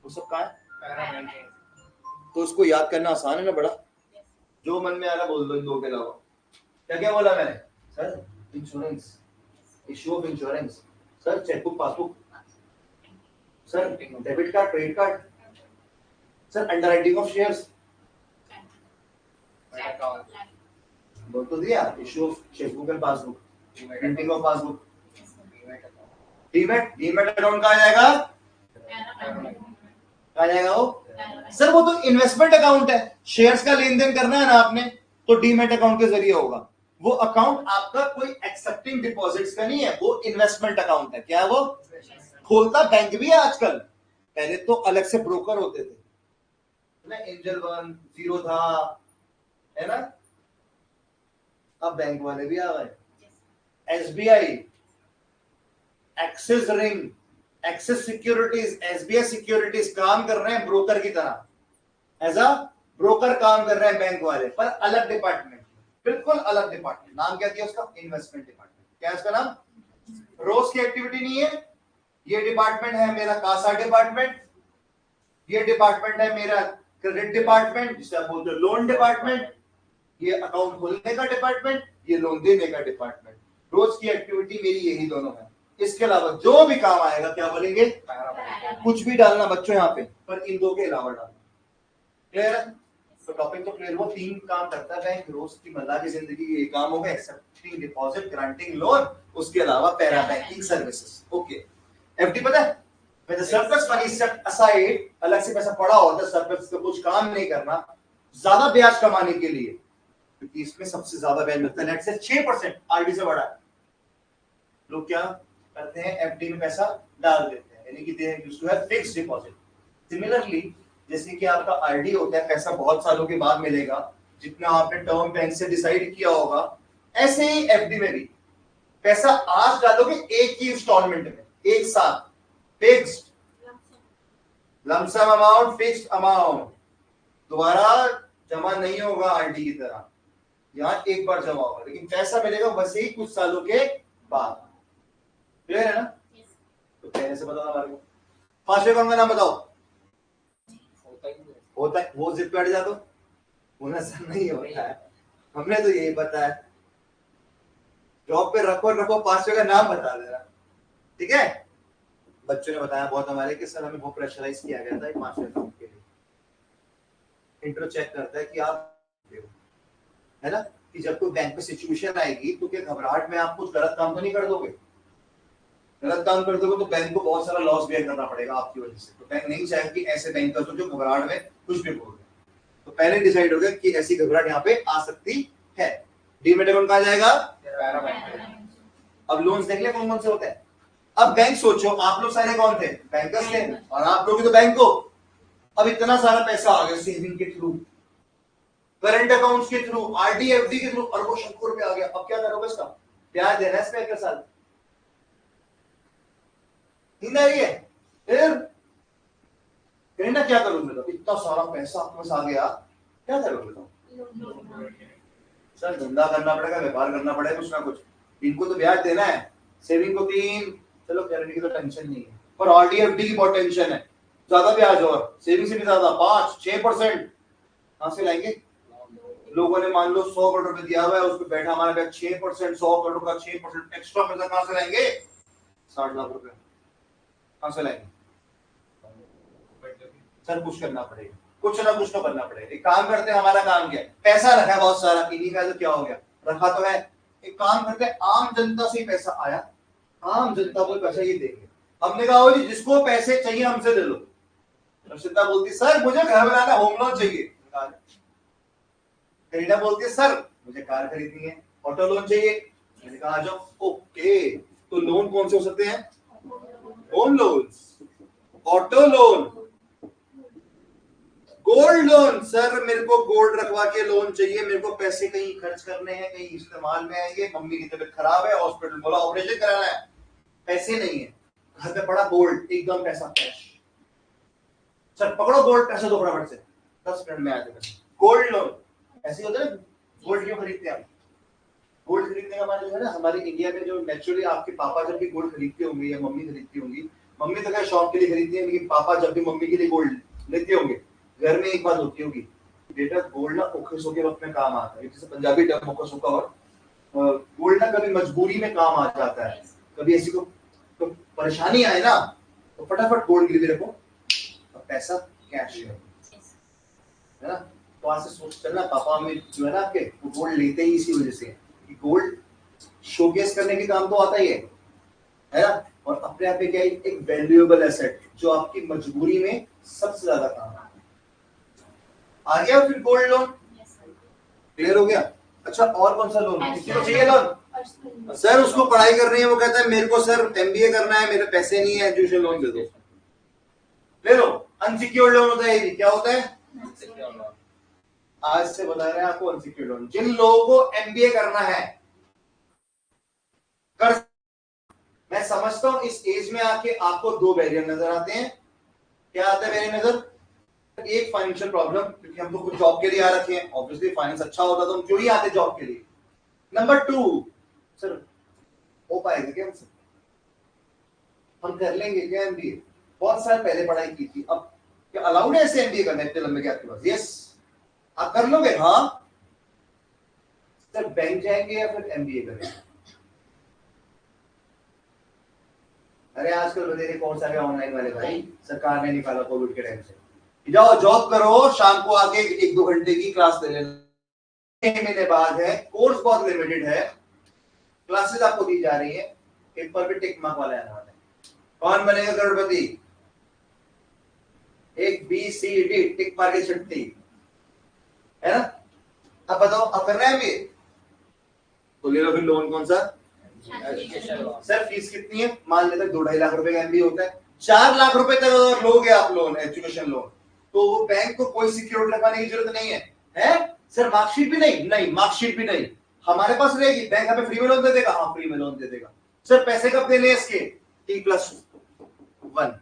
वो सब का है पैरा बैंकिंग। तो उसको याद करना आसान है ना बड़ा, जो मन में आ रहा बोल दो इन दो के अलावा। क्या क्या बोला मैंने? Sir insurance, issue of insurance, sir chequebook passbook, sir debit card credit card, sir underwriting of shares, बोल तो दिया, issue of chequebook and passbook, printing of passbook, demat account कहाँ जाएगा? कहाँ जाएगा वो? सर वो तो इन्वेस्टमेंट अकाउंट है, शेयर्स का लेन देन करना है ना आपने, तो डीमैट अकाउंट के जरिए होगा। वो अकाउंट आपका कोई एक्सेप्टिंग डिपॉजिट्स का नहीं है, वो इन्वेस्टमेंट अकाउंट है। क्या है वो? खोलता बैंक भी है आजकल, पहले तो अलग से ब्रोकर होते थे ना, एंजल वन, जीरो था, है ना? अब बैंक वाले भी आ गए, SBI, axis ring, axis securities, SBI securities काम कर रहे हैं ब्रोकर की तरह, एज अ ब्रोकर काम कर रहे हैं बैंक वाले, पर अलग डिपार्टमेंट, बिल्कुल अलग डिपार्टमेंट। नाम क्या दिया उसका? Investment department. क्या है उसका नाम? रोज की एक्टिविटी नहीं है। ये डिपार्टमेंट है मेरा कासा डिपार्टमेंट, ये डिपार्टमेंट है मेरा क्रेडिट डिपार्टमेंट, जिसे आप बोलते हो लोन डिपार्टमेंट, ये अकाउंट खोलने का डिपार्टमेंट, ये लोन देने का डिपार्टमेंट। रोज की एक्टिविटी मेरी यही दोनों है। इसके अलावा जो भी काम आएगा क्या बोलेंगे? कुछ भी डालना बच्चों यहाँ पे, पर इन दो के अलावा डालना। क्लियर है? तो टॉपिक तो क्लियर हुआ। 3 काम करता है बैंक रोज की मजा की जिंदगी के। ये काम हो गए एक्सेप्टिंग डिपॉजिट, ग्रांटिंग लोन, उसके अलावा para banking services. Okay, FD पता है? When the surplus money is set aside, अलग से पैसा पड़ा होता है सरप्लस का, कुछ काम नहीं करना, ज्यादा ब्याज कमाने के लिए, क्योंकि इसमें सबसे ज्यादा ब्याज मिलता है नेट से 6%, आरडी से बड़ा। लोग क्या करते हैं? एफडी में पैसा डाल देते हैं, यानी कि they used to have fixed deposit. Similarly जैसे कि आपका आरडी होता है, पैसा बहुत सालों के बाद मिलेगा, जितना आपने टर्म बैंक से डिसाइड किया होगा, ऐसे ही एफडी में भी पैसा आज डालोगे एक ही इंस्टॉलमेंट में, एक साथ, fixed lump sum amount, fixed amount, दोबारा जमा नहीं होगा आरडी की तरह। यहां एक बार जमा होगा, लेकिन पैसा मिलेगा बस ही कुछ सालों के बाद। क्लियर है ना? तो पहले से बताना हमारे को। 5वें अकाउंट का नाम बताओ। होता है वो जिप पे अड़ जा दो, होना सर नहीं होता है, हमने तो यही बताया। जॉब पे रखो 5वें का नाम बता देना, ठीक है? बच्चों ने बताया बहुत हमारे कि सर हमें बहुत प्रेशराइज किया गया था 5वें अकाउंट के लिए। इंट्रो चेक करता है कि आप, है ना, कि जब कोई बैंक में सिचुएशन आएगी तो क्या घबराहट में आप कुछ गलत काम तो नहीं कर दोगे? गलत काम कर दोगे तो बैंक को बहुत सारा लॉस बेयर करना पड़ेगा आपकी वजह से। तो बैंक नहीं चाहेगा कि ऐसे बैंक का जो घबराहट में कुछ भी बोल रहे। तो पहले डिसाइड हो गया कि ऐसी घबराहट यहाँ पे आ सकती है। डीमैट अकाउंट कहाँ जाएगा? अब लोन्स देख ले कौन कौन से होते हैं। अब बैंक सोचो, आप लोग सारे कौन थे? बैंकर्स थे, और आप लोग भी तो बैंक हो। अब इतना सारा पैसा आ गया सेविंग के थ्रू, करंट अकाउंट्स के थ्रू, आरडी एफडी के थ्रू, अरबों शंखों रुपए आ गया। अब क्या करोगे इसका? ब्याज देना है इसका 1 साल, नींद आ रही है? फिर कहना क्या करोगे? तो इतना सारा पैसा आपके पास आ गया, क्या करोगे? तो सर धंधा करना पड़ेगा, व्यापार करना पड़ेगा कुछ ना कुछ। इनको तो ब्याज देना है, सेविंग को 3, चलो गारंटी की तो टेंशन नहीं है, पर आरडी एफडी की बहुत टेंशन है, ज्यादा ब्याज और सेविंग से भी ज्यादा 5-6% कहां से लाएंगे? लोगों ने मान लो 100 करोड़ रुपए दिया हुआ है, उस पर बैठा हमारा ब्याज 6%, 100 करोड़ का 6% एक्स्ट्रा पैसा कहां से लाएंगे? 60 लाख रुपए कहां से लाएंगे? सर कुछ करना पड़ेगा, कुछ ना कुछ तो करना पड़ेगा। एक काम करते हैं, हमारा काम क्या है? पैसा रखा है बहुत सारा, इन्हीं का तो क्या हो गया, रखा तो है। एक काम करते हैं, आम जनता से ही पैसा आया, आम जनता को पैसा ये देंगे। हमने कहा जी जिसको पैसे चाहिए हमसे ले लो। रशिदा बोलती सर मुझे घर बनाना, होम लोन चाहिए। करीना बोलती है सर मुझे कार खरीदनी है, ऑटो लोन चाहिए। मैंने कहा आ जाओ। ओके, तो लोन कौन से हो सकते हैं? Home loan, auto loan, gold loan. Sir मेरे को गोल्ड रखवा के लोन चाहिए, मेरे को पैसे कहीं खर्च करने हैं, कहीं इस्तेमाल में आएंगे, मम्मी की तबीयत खराब है, हॉस्पिटल बोला ऑपरेशन कराना है, पैसे नहीं है, घर पे पड़ा गोल्ड, एकदम पैसा कैश। सर पकड़ो गोल्ड, पैसे दो फटाफट से, 10 मिनट में आ जाएगा। गोल्ड लोन ऐसे होता है। गोल्ड क्यों खरीदते हैं? गोल्ड खरीदने का मतलब है ना, हमारे इंडिया में जो नेचुरली आपके पापा जब भी गोल्ड खरीदते होंगे या मम्मी खरीदती होंगी, मम्मी तो क्या शौक के लिए खरीदती है, लेकिन पापा जब भी मम्मी के लिए गोल्ड लेते होंगे, घर में एक बात होती होगी, बेटा गोल्ड ना ओखे सोखे वक्त में काम आता है। जैसे पंजाबी टर्म ओखा सोखा, और गोल्ड ना कभी मजबूरी में काम आ जाता है, कभी ऐसी को परेशानी आए ना तो फटाफट गोल्ड गिरवी रखो, और पैसा कैश है ना। तो आज से सोच चलना, पापा में जो है ना आपके, वो गोल्ड लेते ही इसी वजह से कि गोल्ड शोकेस करने के काम तो आता ही है ना, और अपने आप में क्या है, एक वैल्यूएबल एसेट जो आपकी मजबूरी में सबसे ज्यादा काम आता है। आ गया फिर गोल्ड लोन, क्लियर हो गया? अच्छा और कौन सा लोन? किसी को चाहिए लोन? सर उसको पढ़ाई करनी है, वो कहता है मेरे को सर एमबीए करना है, मेरे पैसे नहीं है, एजुकेशन लोन दे दो, ले लो। अनसिक्योर्ड लोन होता है, क्या होता है? आज से बता रहे हैं आपको अनसिक्योर्ड लोन। जिन लोगों को एमबीए करना है कर, मैं समझता हूं इस एज में आके आपको 2 बैरियर नजर आते हैं। क्या आता है मेरी नजर? एक फाइनेंशियल प्रॉब्लम, क्योंकि हम तो कुछ जॉब के लिए आ रखे हैं, ऑब्वियसली फाइनेंस अच्छा होता तो हम क्यों ही आते जॉब के लिए। नंबर 2, सर हो पाएगा क्या हमसे? हम कर लेंगे क्या एमबीए? बहुत साल पहले पढ़ाई की थी, अब क्या अलाउड है ऐसे एमबीए करना इतने लंबे के आपके पास? यस, आप कर लोगे? हाँ सर, बैंक जाएंगे या फिर एमबीए करेंगे? अरे आजकल बतेरे कोर्स आ गया ऑनलाइन वाले भाई, सरकार ने निकाला कोविड के टाइम से। जाओ जॉब करो, शाम को आके 1-2 घंटे की क्लास ले लेना, 6 महीने बाद है, कोर्स बहुत लिमिटेड है, क्लासेस आपको दी जा रही है, पेपर पे टिक मार्क वाला आने वाला है। कौन बनेगा करोड़पति? एक BCD टिक मार के छुट्टी है ना। अब बताओ, अब करना है भी तो ले लो फिर लोन। कौन सा? सर फीस कितनी है? मान लेते 2-2.5 लाख रुपए का एमबीए होता है, 4 लाख रुपए तक अगर लोगे आप लोन, एजुकेशन लोन, तो वो बैंक को कोई सिक्योरिटी रखवाने की जरूरत नहीं है। हैं सर मार्कशीट भी नहीं? नहीं मार्कशीट भी नहीं, हमारे पास रहेगी, बैंक हमें फ्री में लोन दे देगा। हाँ फ्री में लोन दे देगा। सर पैसे कब देने हैं इसके? T+1।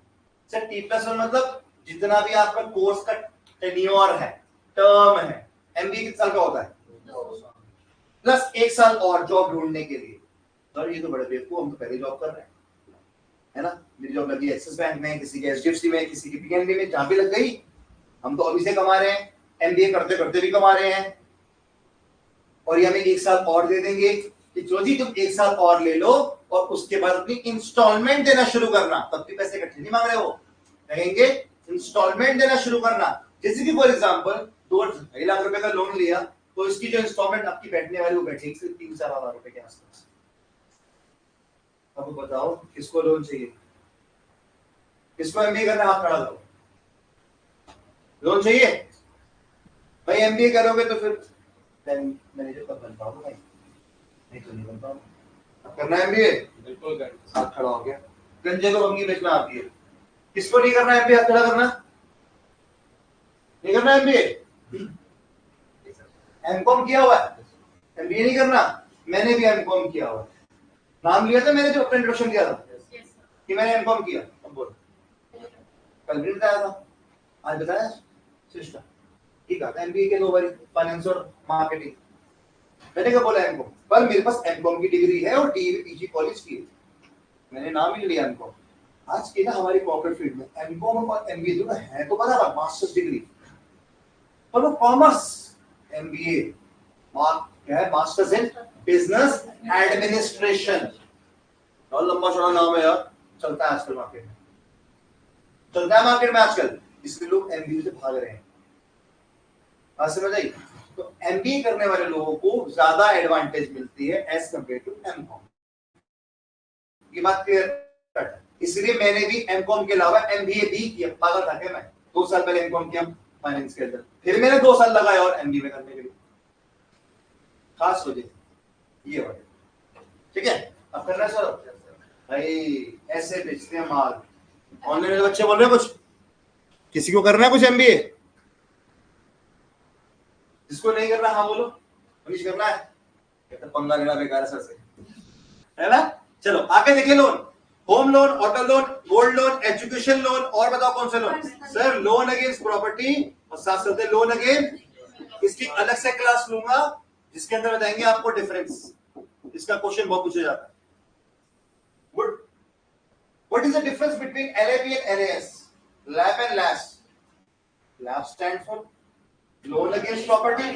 सर T+1 मतलब जितना भी आपका कोर्स का टेन्योर है, टर्म है, एमबीए कितने साल का होता है? 2 साल प्लस 1 साल और जॉब ढूंढने के लिए। सर ये तो बड़े बेवकूफ, हम तो पहले जॉब कर रहे हैं, है ना। मेरी जॉब लगी एक्सिस बैंक में, किसी के एचडीएफसी में, किसी की पीएनबी में, जहां भी लग गई, हम तो अभी से कमा रहे हैं, एमबीए करते करते भी कमा रहे हैं, और ये हमें 1 साल और दे देंगे कि चलो जी तुम 1 साल और ले लो, और उसके बाद अपनी इंस्टॉलमेंट देना शुरू करना। तब भी पैसे इकट्ठे नहीं मांग रहे, वो कहेंगे इंस्टॉलमेंट देना शुरू करना। जैसे कि फॉर एग्जांपल 2-2.5 लाख रुपए का लोन लिया, तो इसकी जो इंस्टॉलमेंट आपकी बैठने वाली वो बैठेगी 3-4 लाख रुपए के आसपास। अब बताओ किसको लोन चाहिए, किसको एमबीए करना? हाथ खड़ा करो, लोन चाहिए भाई। एमबीए करोगे तो फिर बैंक मैनेजर कब बन पाओगे भाई? नहीं तो नहीं बन पाओगे। अब करना है एमबीए, बिल्कुल कर। हाथ खड़ा हो गया। गंजे को भंगी बेचना आती है। किसको नहीं करना एमबीए? हाथ खड़ा करना। नहीं करना एमबीए? एमकॉम किया हुआ है, एमबीए नहीं करना? मैंने भी एमकॉम किया हुआ है। नाम लिया था मैंने जो अपना इंट्रोडक्शन दिया था कि मैंने एमकॉम किया। अब बोल, कल भी बताया था, आज बताया सिस्टम ठीक है। एमबीए के 2 बारी, फाइनेंस और मार्केटिंग। मैंने क्या बोला एमकॉम? पर मेरे पास एमकॉम की डिग्री है और टीवी पीजी कॉलेज की है, मैंने नाम ही लिया एमकॉम। आज की ना हमारी कॉर्पोरेट फील्ड में एमकॉम और एमबीए दोनों है तो बराबर, मास्टर्स डिग्री, पर वो कॉमर्स। एमबीए क्या है? Masters in business administration. और लंबा चौड़ा नाम है यार, चलता है आजकल मार्केट में, चलता है मार्केट में आजकल, इसलिए लोग एमबीए से भाग रहे हैं। बात समझ आई? तो एमबीए करने वाले लोगों को ज्यादा एडवांटेज मिलती है एज कंपेयर टू एमकॉम। ये बात क्लियर? इसलिए मैंने भी एमकॉम के अलावा एमबीए भी किया। पागल था क्या मैं? 2 साल पहले एमकॉम किया फाइनेंस के अंदर, फिर मैंने 2 साल लगाया और एमबीए करने के लिए। खास वजह ये वजह, ठीक है? अब करना सर भाई, ऐसे बेचते हैं माल। ऑनलाइन में बच्चे बोल रहे हैं कुछ, किसी को करना है कुछ एमबीए? जिसको नहीं करना हाँ बोलो। मनीष करना है? कहते पंगा लेना बेकार है सर से, है ना? चलो आगे देखिए। Loan, home loan, auto loan, gold loan, education loan, और बताओ कौन से loan? Sir loan against property और साथ साथ लोन अगेंस्ट, इसकी अलग से क्लास लूंगा जिसके अंदर बताएंगे आपको डिफरेंस। इसका क्वेश्चन बहुत पूछा जाता है। Good. What is the difference between LAP and LAS? LAP and LAS. LAP stands for loan against property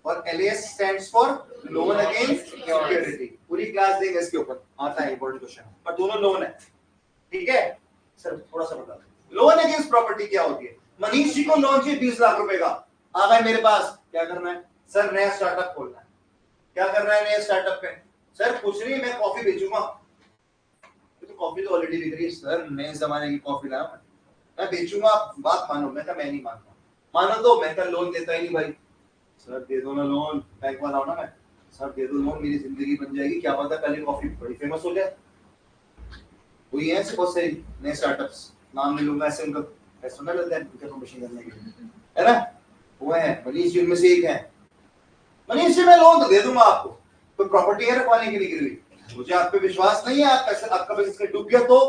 और LAS stands for loan against security. पूरी क्लास देंगे इसके ऊपर, आता है इंपॉर्टेंट क्वेश्चन, पर दोनों लोन है, ठीक है? सर थोड़ा सा बता दो, लोन अगेंस्ट प्रॉपर्टी क्या होती है? मनीष जी को लोन चाहिए 20 लाख रुपए का, आ गए मेरे पास, क्या करना है? सर नया स्टार्टअप खोलना है। क्या करना है नया स्टार्टअप पे? सर कुछ नहीं, मैं कॉफी बेचूंगा। तो कॉफी तो ऑलरेडी बिक रही है सर, नए जमाने की कॉफी लाया मैं बेचूंगा, बात मानो। मैं कहा मैं नहीं मानता, मानो तो मैं कहा लोन देता ही नहीं भाई। सर दे दो ना लोन, बैंक वाला हूं ना मैं। सर दे दो लोन, मेरी जिंदगी बन जाएगी, क्या पता कल ये कॉफी बड़ी फेमस हो जाए। वही है बहुत सारी नए स्टार्टअप्स, नाम नहीं लूंगा, ऐसे उनका पैसा ना लेते हैं उनके प्रमोशन करने के लिए, है ना? वो है मनीष जी, उनमें से एक है। मनीष जी मैं लोन तो दे दूंगा आपको, कोई प्रॉपर्टी है रखवाने के लिए गिरवी? मुझे आप पे विश्वास नहीं है, आप पैसे, आपका बिजनेस का डूब गया तो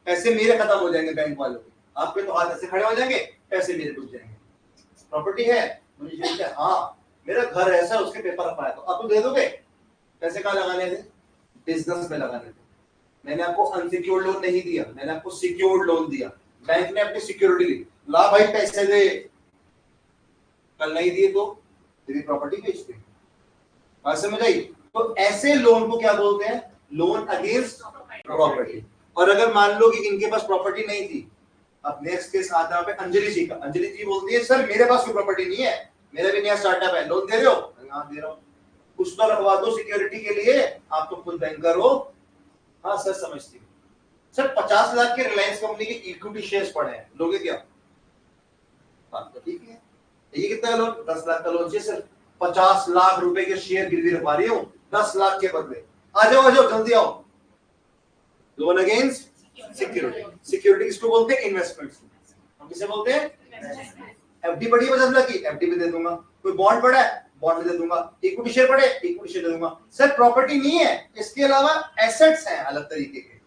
पैसे मेरे खत्म हो जाएंगे बैंक वालों के, आप पे तो हाथ ऐसे खड़े हो जाएंगे, पैसे मेरे डूब जाएंगे। प्रॉपर्टी है? मुझे बोलते हाँ मेरा घर ऐसा, उसके पेपर अपाया, तो आप तो दे दोगे? पैसे कहाँ लगाने थे? बिजनेस में लगाने थे। मैंने आपको अनसिक्योर्ड लोन नहीं दिया, मैंने आपको सिक्योर्ड लोन दिया। बैंक ने अपनी सिक्योरिटी ली, ला भाई पैसे दे, कल नहीं दिए तो तेरी प्रॉपर्टी बेच दे। बात समझ आई? तो ऐसे लोन को क्या बोलते हैं? Loan against property. और अगर मान लो कि इनके पास प्रॉपर्टी नहीं थी, अब नेक्स्ट केस आता है अंजलि जी का। अंजलि जी बोलती है सर मेरे पास कोई प्रॉपर्टी नहीं है, मेरा भी नया स्टार्टअप है, लोन दे रहे हो? हाँ दे रहा हूं। कुछ तो रखवा दो सिक्योरिटी के लिए, आप तो खुद बैंकर हो। हाँ सर समझती हूँ। सर 50 लाख के रिलायंस कंपनी के इक्विटी शेयर्स पड़े हैं, लोगे क्या? बात तो ठीक है। ये कितना का लोन? 10 लाख का लोन चाहिए सर, 50 लाख रुपए के शेयर गिरवी रखवा रही हूँ 10 लाख के बदले। आ जाओ जल्दी आओ। Loan against security. सिक्योरिटी किसको बोलते हैं? इन्वेस्टमेंट्स। हम किसे बोलते हैं? एफडी पड़ी है 50 लाख की, एफडी भी दे दूंगा। कोई बॉन्ड पड़ा है, बॉन्ड भी दे दूंगा। इक्विटी शेयर पड़े, इक्विटी शेयर दे दूंगा। सर प्रॉपर्टी नहीं है, इसके अलावा एसेट्स हैं अलग तरीके के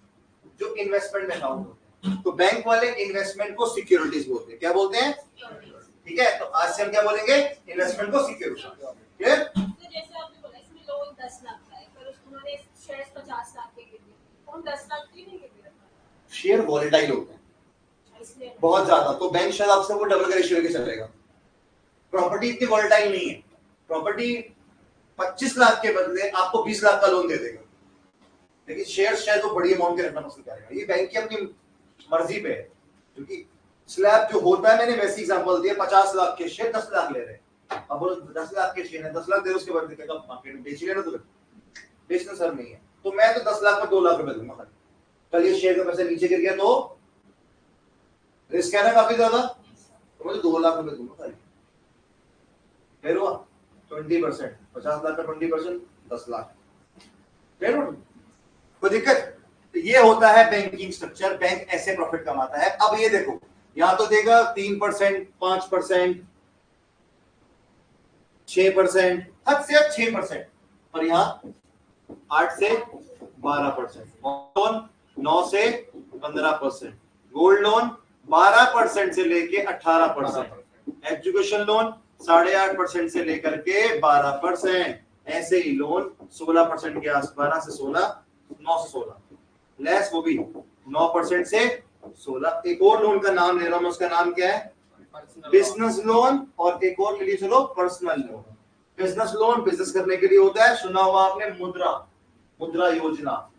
जो इन्वेस्टमेंट में काउंट होते हैं। तो बैंक वाले इन्वेस्टमेंट को सिक्योरिटीज बोलते हैं। क्या बोलते हैं? ठीक है, तो आज से हम क्या बोलेंगे? इन्वेस्टमेंट को सिक्योरिटी। क्लियर? जैसे आपने बोला इसमें लोन 10 लाख का है, पर उन्होंने शेयर्स 50 लाख के गिरवी, हम 10 लाख की नहीं गिरवी रखा। शेयर वॉलेटाइल होते हैं बहुत ज्यादा, तो बैंक शायद आपसे वो डबल का रेशियो लेके चलेगा। प्रॉपर्टी इतनी वॉलेटाइल नहीं है। प्रॉपर्टी 25 लाख के बदले आपको 20 लाख का लोन दे देगा, लेकिन शेयर शायद वो बड़ी अमाउंट के रखना पसंद करेगा। ये बैंक की अपनी मर्जी पे है, क्योंकि स्लैब जो होता है, मैंने वैसी एग्जांपल दिया, 50 लाख के शेयर 10 लाख ले रहे हैं। अब वो 10 लाख के शेयर है, 10 लाख दे उसके बाद देखेगा मार्केट में बेच लेना, तो बेचना सर नहीं है, तो मैं तो 10 लाख में 2 लाख रुपए दूंगा। कल ये शेयर का पैसा नीचे गिर गया तो रिस्क है ना काफी ज्यादा, तो मुझे 2 लाख रुपए दूंगा खाली। फिर हुआ 20%, 50 लाख का 20% 10 लाख। कोई दिक्कत? तो ये होता है बैंकिंग स्ट्रक्चर, बैंक ऐसे प्रॉफिट कमाता है। अब ये देखो, यहां तो देगा 3%, 5%, 6%, हद से हद 6%, और यहाँ 8 से 12%, लोन 9 से 15%, गोल्ड लोन 12% से लेके 18%, एजुकेशन लोन 8.5% से लेकर के 12%, ऐसे ही लोन 16% के आसपास, 12 से 16, 9 से 16, लेस वो भी 9% से 16। एक और लोन का नाम ले रहा हूं मैं, उसका नाम क्या है? बिजनेस लोन, और एक और लिए चलो personal loan. Business loan business करने के लिए होता है, सुना हुआ आपने मुद्रा योजना,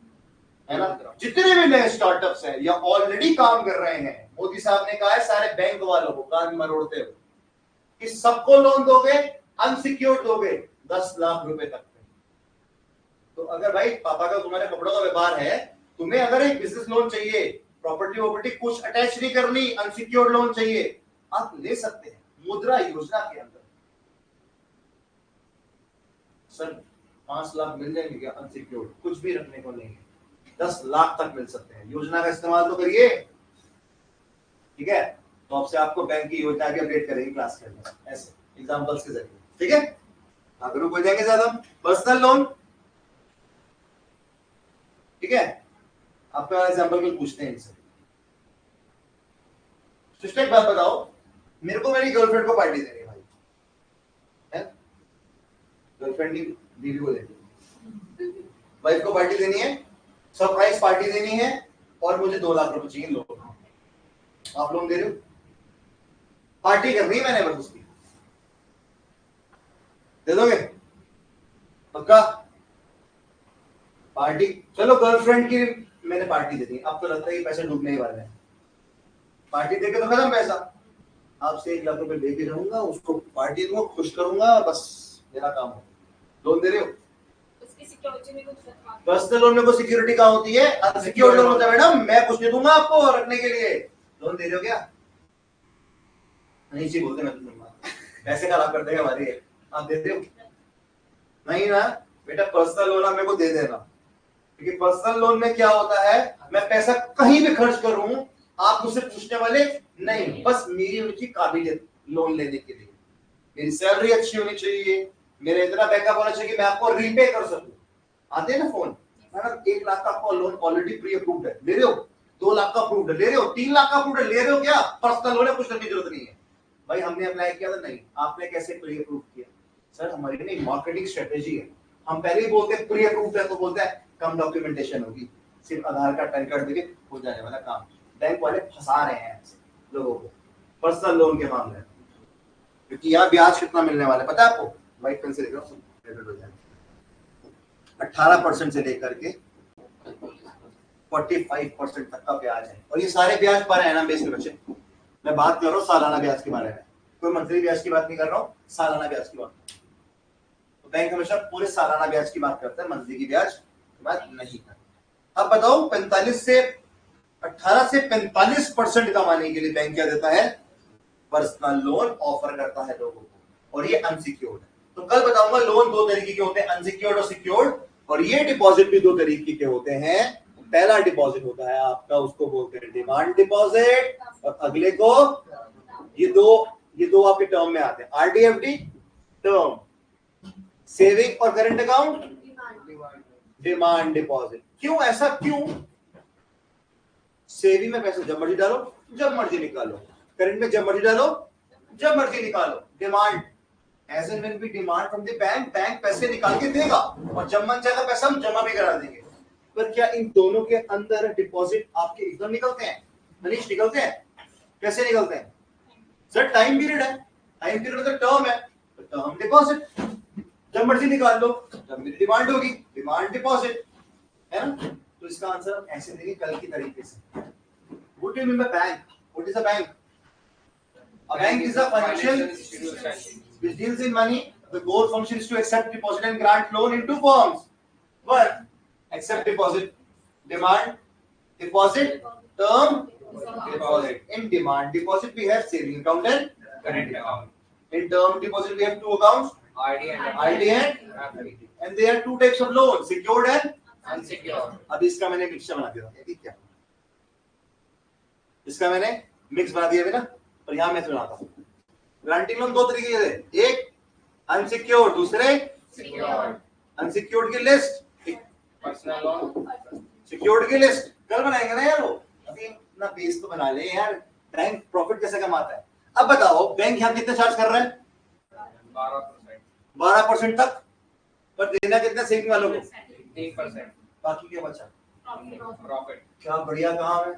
है ना? जितने भी नए स्टार्टअप्स हैं या ऑलरेडी काम कर रहे हैं, मोदी साहब ने कहा है सारे बैंक वालों को कान मरोड़ते हुए कि सबको लोन दोगे, अनसिक्योर्ड दोगे 10 लाख रुपए तक। तो अगर भाई पापा का तुम्हारे कपड़ों का व्यापार है, तुम्हें अगर एक बिजनेस लोन चाहिए, प्रॉपर्टी कुछ अटैच नहीं करनी, अनसिक्योर्ड लोन चाहिए, आप ले सकते हैं मुद्रा योजना के अंदर। सर 5 लाख मिल जाएंगे क्या अनसिक्योर्ड? कुछ भी रखने को नहीं है, 10 लाख तक मिल सकते हैं। योजना का इस्तेमाल तो करिए, ठीक है? तो आपसे आपको बैंक की योजना भी अपडेट करेंगे क्लास के अंदर, ऐसे एग्जांपल्स के जरिए, ठीक है? अगर रुक हो जाएंगे ज्यादा। पर्सनल लोन, ठीक है? आपका एग्जांपल कुछ पूछते हैं इनसे। सिस्टर एक बात बताओ, मेरे को मेरी गर्लफ्रेंड को पार्टी देनी है भाई, है? गर्लफ्रेंड की बीवी को देनी, वाइफ को पार्टी देनी है, सरप्राइज पार्टी देनी है, और मुझे 2 लाख रुपए चाहिए लोन। आप लोन दे रहे हो? पार्टी करनी है मैंने, बस उसकी दे दोगे? पक्का? पार्टी, चलो गर्लफ्रेंड की मैंने पार्टी दे दी, अब तो लगता है कि पैसे डूबने ही वाले हैं। पार्टी देके तो खत्म पैसा, आपसे 1 लाख रुपए लेके रहूंगा, उसको पार्टी दूंगा, खुश करूंगा, बस मेरा काम हो। लोन दे रहे हो? उसकी सिक्योरिटी में कुछ रखा। पर्सनल लोन में कोई सिक्योरिटी कहाँ होती है? अनसिक्योर्ड लोन होता है मैडम, मैं कुछ नहीं दूंगा आपको रखने के लिए। लोन दे रहे हो क्या? नहीं जी बोलते, मैं तो दूंगा, पैसे खराब कर देगा हमारे। आप देते हो? नहीं ना बेटा, पर्सनल लोन आप मेरे को दे देना, क्योंकि पर्सनल लोन में क्या होता है, मैं पैसा कहीं भी खर्च करूं, आप मुझसे पूछने वाले नहीं, बस मेरी उनकी काबिलियत लोन लेने के लिए, मेरी सैलरी अच्छी होनी चाहिए, मेरा इतना बैकअप होना चाहिए कि मैं आपको रीपे कर सकूं। आते हैं ना फोन, मैडम 1 लाख का आपका लोन ऑलरेडी प्री अप्रूव्ड है, ले रहे हो? 2 लाख का अप्रूव्ड है, ले रहे हो? 3 लाख का अप्रूव्ड है, ले रहे हो क्या? पर्सनल लोन है, कुछ करने की जरूरत नहीं है। भाई हमने अप्लाई किया था, नहीं, आपने कैसे प्री अप्रूव किया? सर हमारी नहीं मार्केटिंग स्ट्रेटेजी है, हम पहले ही बोलते हैं प्री अप्रूव्ड है, तो बोलते हैं कम डॉक्यूमेंटेशन होगी, सिर्फ आधार कार्ड पैन कार्ड देके हो जाने वाला काम। बैंक वाले फंसा रहे हैं लोगों को पर्सनल लोन के मामले में, क्योंकि यहाँ ब्याज कितना मिलने वाला है पता है आपको? व्हाइट पेन से लिख रहा हूँ, 18% से लेकर के 45% तक का ब्याज है, और ये सारे ब्याज पर एनम बेस पे बच्चे। मैं बात कर रहा हूँ सालाना ब्याज के बारे में, कोई मंथली ब्याज की बात नहीं कर रहा हूँ, सालाना ब्याज की बात। तो बैंक हमेशा पूरे सालाना ब्याज की बात करता है, मंथली की ब्याज की बात नहीं करता। अब बताओ 18 से 45% कमाने के लिए बैंक क्या देता है? पर्सनल लोन ऑफर करता है लोगों को, और ये अनसिक्योर्ड है। तो कल बताऊंगा लोन 2 तरीके के होते हैं, अनसिक्योर्ड और सिक्योर्ड, और ये डिपॉजिट भी 2 तरीके के होते हैं। पहला डिपॉजिट होता है आपका, उसको बोलते हैं डिमांड डिपॉजिट, और अगले को ये दो आपके टर्म में आते हैं, आरडीएफडी टर्म, सेविंग और करंट अकाउंट डिमांड डिपॉजिट। क्यों ऐसा क्यों? सेविंग में पैसे जब मर्जी डालो, जब मर्जी निकालो, करंट में जब मर्जी डालो, जब मर्जी निकालो। Demand, as and when we demand from the bank, bank पैसे निकाल के देगा, और जब मन चाहेगा पैसा हम जमा भी करा देंगे। पर क्या इन दोनों के अंदर डिपॉजिट आपके एकदम निकलते हैं? मनीष निकलते हैं? कैसे निकलते हैं? सर टाइम पीरियड है, टाइम पीरियड तो टर्म है, तो टर्म डिपॉजिट, जब मर्जी निकाल लो, जब मेरी डिमांड होगी डिमांड डिपॉजिट, है ना? तो इसका आंसर ऐसे देंगे कल की तरीके से। What do you mean by bank? What is a bank? A bank is a financial institution which deals in money. The core function is to accept deposit and grant loan in 2 forms. 1, accept deposit, demand deposit, term deposit. In demand deposit we have saving account and current account. in term deposit we have 2 accounts, RD and RD and there are 2 types of loans, secured and Unsecured. अब इसका मैंने mixture बना दिया, ठीक क्या? इसका मैंने mix बना दिया ना, और यहां मैं बनाता हूं। ग्रांटिंग लोन दो तरीके के थे, एक अनसिक्योर्ड, दूसरे Secured. अनसिक्योर्ड की लिस्ट, Personal loan. सिक्योर्ड की लिस्ट कल बनाएंगे ना यार, वो अभी ना बेस तो बना ले यार। बैंक प्रॉफिट कैसे कमाता है? अब बताओ बैंक यहां कितने चार्ज कर रहा है? 12%. 12% तक, पर देना कितना सेविंग वालों को? 3%. बाकी क्या बचा? Profit. क्या बढ़िया काम है,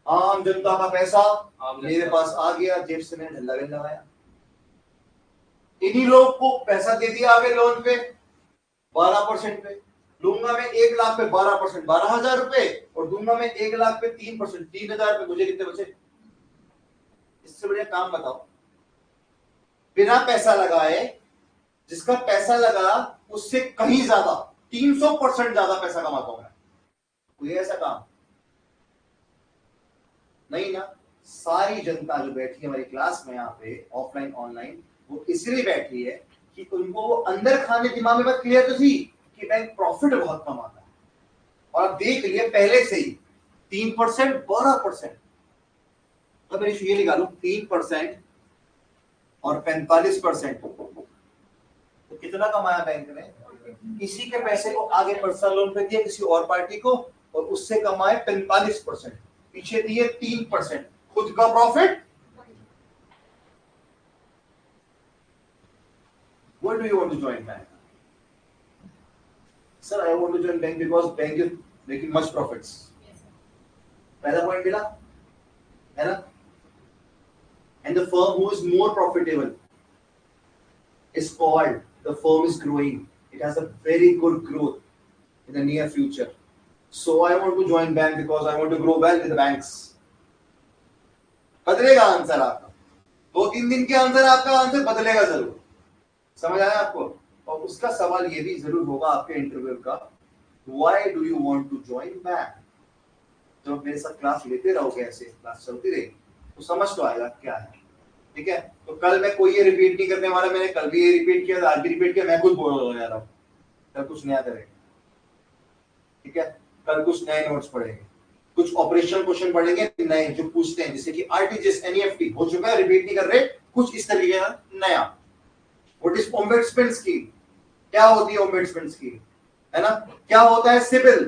आम जनता का पैसा आम जनता। मेरे पास आ गया, जेब से मैंने ढल्ला भी लगाया, इन्हीं लोग को पैसा दे दिया आगे लोन पे 12% पे। लूंगा मैं 1 लाख पे 12%, 12,000 रुपए, और दूंगा मैं 1 लाख पे 3%, 3,000 रुपए, मुझे कितने बचे? इससे बढ़िया काम बताओ, बिना पैसा लगाए, जिसका पैसा लगा उससे कहीं ज्यादा 300% ज्यादा पैसा कमाता हूं मैं। कोई ऐसा काम नहीं ना। सारी जनता जो बैठी है हमारी क्लास में यहाँ पे ऑफलाइन ऑनलाइन, वो इसलिए बैठी है कि उनको वो अंदर खाने दिमाग में बात क्लियर तो थी कि बैंक प्रॉफिट बहुत कमाता है, और अब देख लिए पहले से ही 3%, 12%। तो मैं ये निकालू 3% और 45%, तो कितना कमाया बैंक ने? किसी के पैसे को आगे पर्सनल लोन पे दिया किसी और पार्टी को, और उससे कमाए 45%, पीछे दिए 3%, खुद का profit. What do you want to join bank? Sir, I want to join bank because bank is making much profits. पहला पॉइंट मिला है ना? And the firm who is more profitable is called, the firm is growing. It has a very good growth in the near future. So I want to join bank because I want to grow well with the banks. बदलेगा answer आपका, 2-3 दिन के अंदर आपका answer बदलेगा जरूर। समझ आया आपको? और उसका सवाल ये भी जरूर होगा आपके इंटरव्यू का, Why do you want to join bank? जब मेरे साथ क्लास लेते रहोगे, ऐसे क्लास चलती रहेगी, तो समझ तो आएगा क्या है, ठीक है? तो कल मैं कोई ये रिपीट नहीं करने वाला, मैंने कल भी ये रिपीट किया, आज भी रिपीट किया, मैं खुद बोल जा रहा हूँ, कल कुछ नया करेंगे, ठीक है? कल कुछ नए नोट्स पढ़ेंगे, कुछ ऑपरेशनल क्वेश्चन पढ़ेंगे नए जो पूछते हैं, जैसे कि आरटीजीएस, एनईएफटी हो चुका है, रिपीट नहीं कर रहे, कुछ इस तरीके का नया। What is ombudsman scheme? क्या होती है ओम्बड्समैन स्कीम, है ना? क्या होता है सिबिल?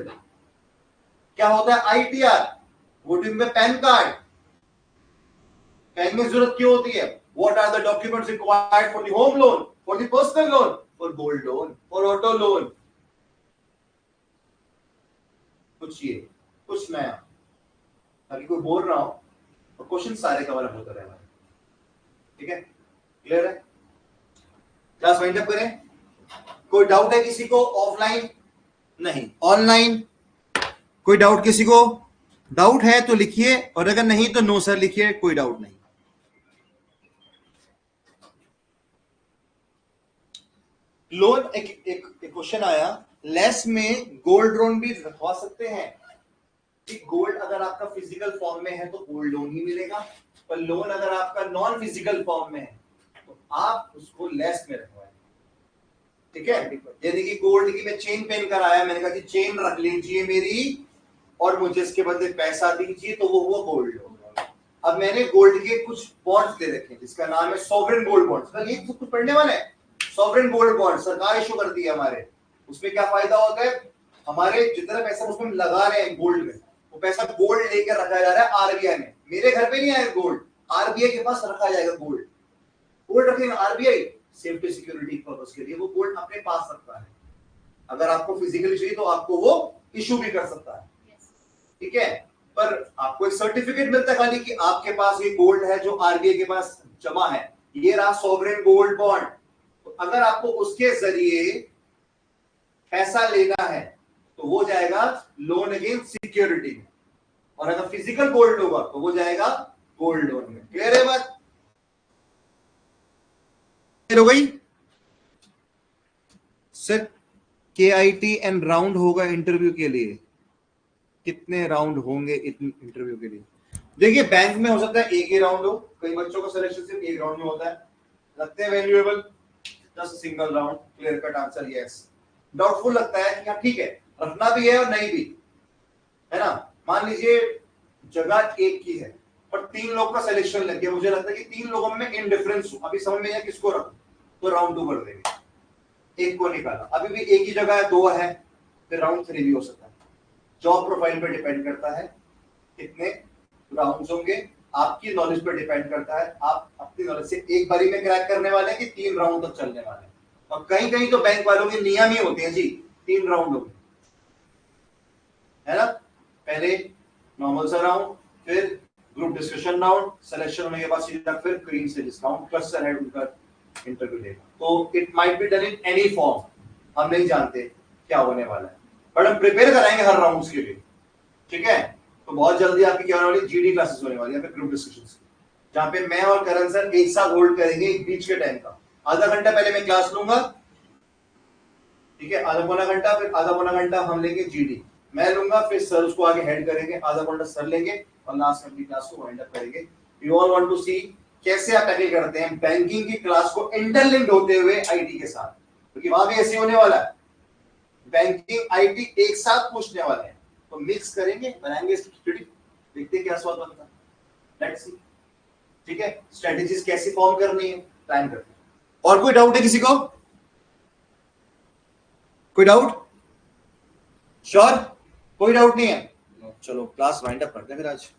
क्या होता है आईटीआर? व्हाट इज में पैन कार्ड? बैंक में जरूरत क्यों होती है? What are the documents required for the home loan, for the personal loan, for gold loan, for auto loan? कुछ ये, कुछ नया, ताकि कोई बोल रहा हो और क्वेश्चन सारे कवर अप होते रहे, ठीक है? क्लियर है? क्लास वाइंड अप करें। कोई डाउट है किसी को? ऑफलाइन नहीं, ऑनलाइन कोई डाउट किसी को? डाउट है तो लिखिए, और अगर नहीं तो नो सर लिखिए, कोई डाउट नहीं। लोन, एक क्वेश्चन आया, लेस में गोल्ड लोन भी रखवा सकते हैं? गोल्ड अगर आपका फिजिकल फॉर्म में है तो गोल्ड लोन ही मिलेगा, पर लोन अगर आपका नॉन फिजिकल फॉर्म में है तो आप उसको लेस में रखवाएं, ठीक है? यानी कि गोल्ड की मैं चेन पहन कर आया, मैंने कहा कि चेन रख लीजिए मेरी और मुझे इसके बदले पैसा दीजिए, तो वो हुआ गोल्ड लोन। अब मैंने गोल्ड के कुछ बॉन्ड्स दे रखे हैं जिसका नाम है सॉवरेन गोल्ड बॉन्ड्स। ये कुछ पढ़ने वाले हैं, सॉवरेन गोल्ड बॉन्ड सरकार इशू करती है हमारे। उसमें क्या फायदा होता है? हमारे जितना पैसा उसमें लगा रहे हैं गोल्ड में, वो पैसा गोल्ड लेकर रखा जा रहा है आरबीआई में। मेरे घर पे नहीं आएगा गोल्ड, आरबीआई के पास रखा जाएगा गोल्ड। गोल्ड रखेगा आरबीआई सेफ्टी सिक्योरिटी पर्पस के लिए, वो गोल्ड अपने पास रखता है। अगर आपको फिजिकली चाहिए तो आपको वो इशू भी कर सकता है, ठीक है? पर आपको एक सर्टिफिकेट मिलता है खाली कि आपके पास ये गोल्ड है जो आरबीआई के पास जमा है, ये रहा सॉवरेन गोल्ड बॉन्ड। तो अगर आपको उसके जरिए पैसा लेना है तो वो जाएगा लोन अगेंस्ट सिक्योरिटी में, और अगर फिजिकल गोल्ड होगा तो वो जाएगा गोल्ड लोन में। क्लियर है बात? क्लियर हो गई? सर KIT एंड राउंड होगा इंटरव्यू के लिए, कितने राउंड होंगे इंटरव्यू के लिए? देखिए बैंक में हो सकता है एक ही राउंड हो, कई बच्चों का सिलेक्शन सिर्फ एक राउंड में होता है। लगते हैं valuable? Just single round, clear cut answer yes. Doubtful लगता है कि हाँ ठीक है रखना भी है और नहीं भी, है ना। मान लीजिए जगह एक की है पर 3 लोग का सिलेक्शन लग गया, मुझे लगता है कि 3 लोगों में इनडिफरेंस हूं, अभी समझ में आया किसको रखूं, तो राउंड 2 कर देंगे, एक को निकाला, अभी भी एक ही जगह है, 2 है, फिर राउंड 3 भी हो सकता है। जॉब प्रोफाइल पे डिपेंड करता है कितने राउंड्स होंगे, आपकी नॉलेज पे डिपेंड करता है, आप अपनी नॉलेज से एक बारी में क्रैक करने वाले हैं कि 3 राउंड तक चलने वाले हैं। और कहीं कहीं तो बैंक वालों के नियम ही होते हैं जी 3 राउंड होंगे, है ना। पहले नॉर्मल सा राउंड, फिर ग्रुप डिस्कशन राउंड, सिलेक्शन होने के बाद सीधा फिर क्रीम से डिस्काउंट क्लस्टर हेड उनका इंटरव्यू लेगा। तो it might be done in any form, हम नहीं जानते क्या होने वाला है, बट हम प्रिपेयर कराएंगे हर राउंड्स के लिए, ठीक है। तो बहुत जल्दी आपकी क्या होने वाली, जीडी क्लासेस होने वाली है, फिर ग्रुप डिस्कशंस, जहां पे मैं और करण सर एक साथ होल्ड करेंगे एक बीच के टाइम का, आधा घंटा पहले मैं क्लास लूंगा, ठीक है, आधा पौना घंटा, फिर आधा पौना घंटा हम लेंगे जीडी, मैं लूंगा, फिर सर उसको आगे हेड करेंगे, आधा घंटा सर लेंगे और लास्ट में अपनी क्लास को वाइंड अप करेंगे। यू ऑल वांट टू सी कैसे आप टैकल करते हैं बैंकिंग की क्लास को इंटरलिंक्ड होते हुए आईटी के साथ, क्योंकि वहां भी ऐसे होने वाला है, बैंकिंग आईटी एक साथ पूछने वाले हैं, तो मिक्स करेंगे, बनाएंगे स्टडी, देखते हैं क्या स्वाद बनता है, लेट्स सी, ठीक है। स्ट्रेटजीज कैसे फॉर्म करनी है, प्लान करते हैं। और कोई डाउट है किसी को, कोई डाउट, श्योर, कोई डाउट नहीं है, चलो क्लास वाइंड अप करते हैं फिर आज।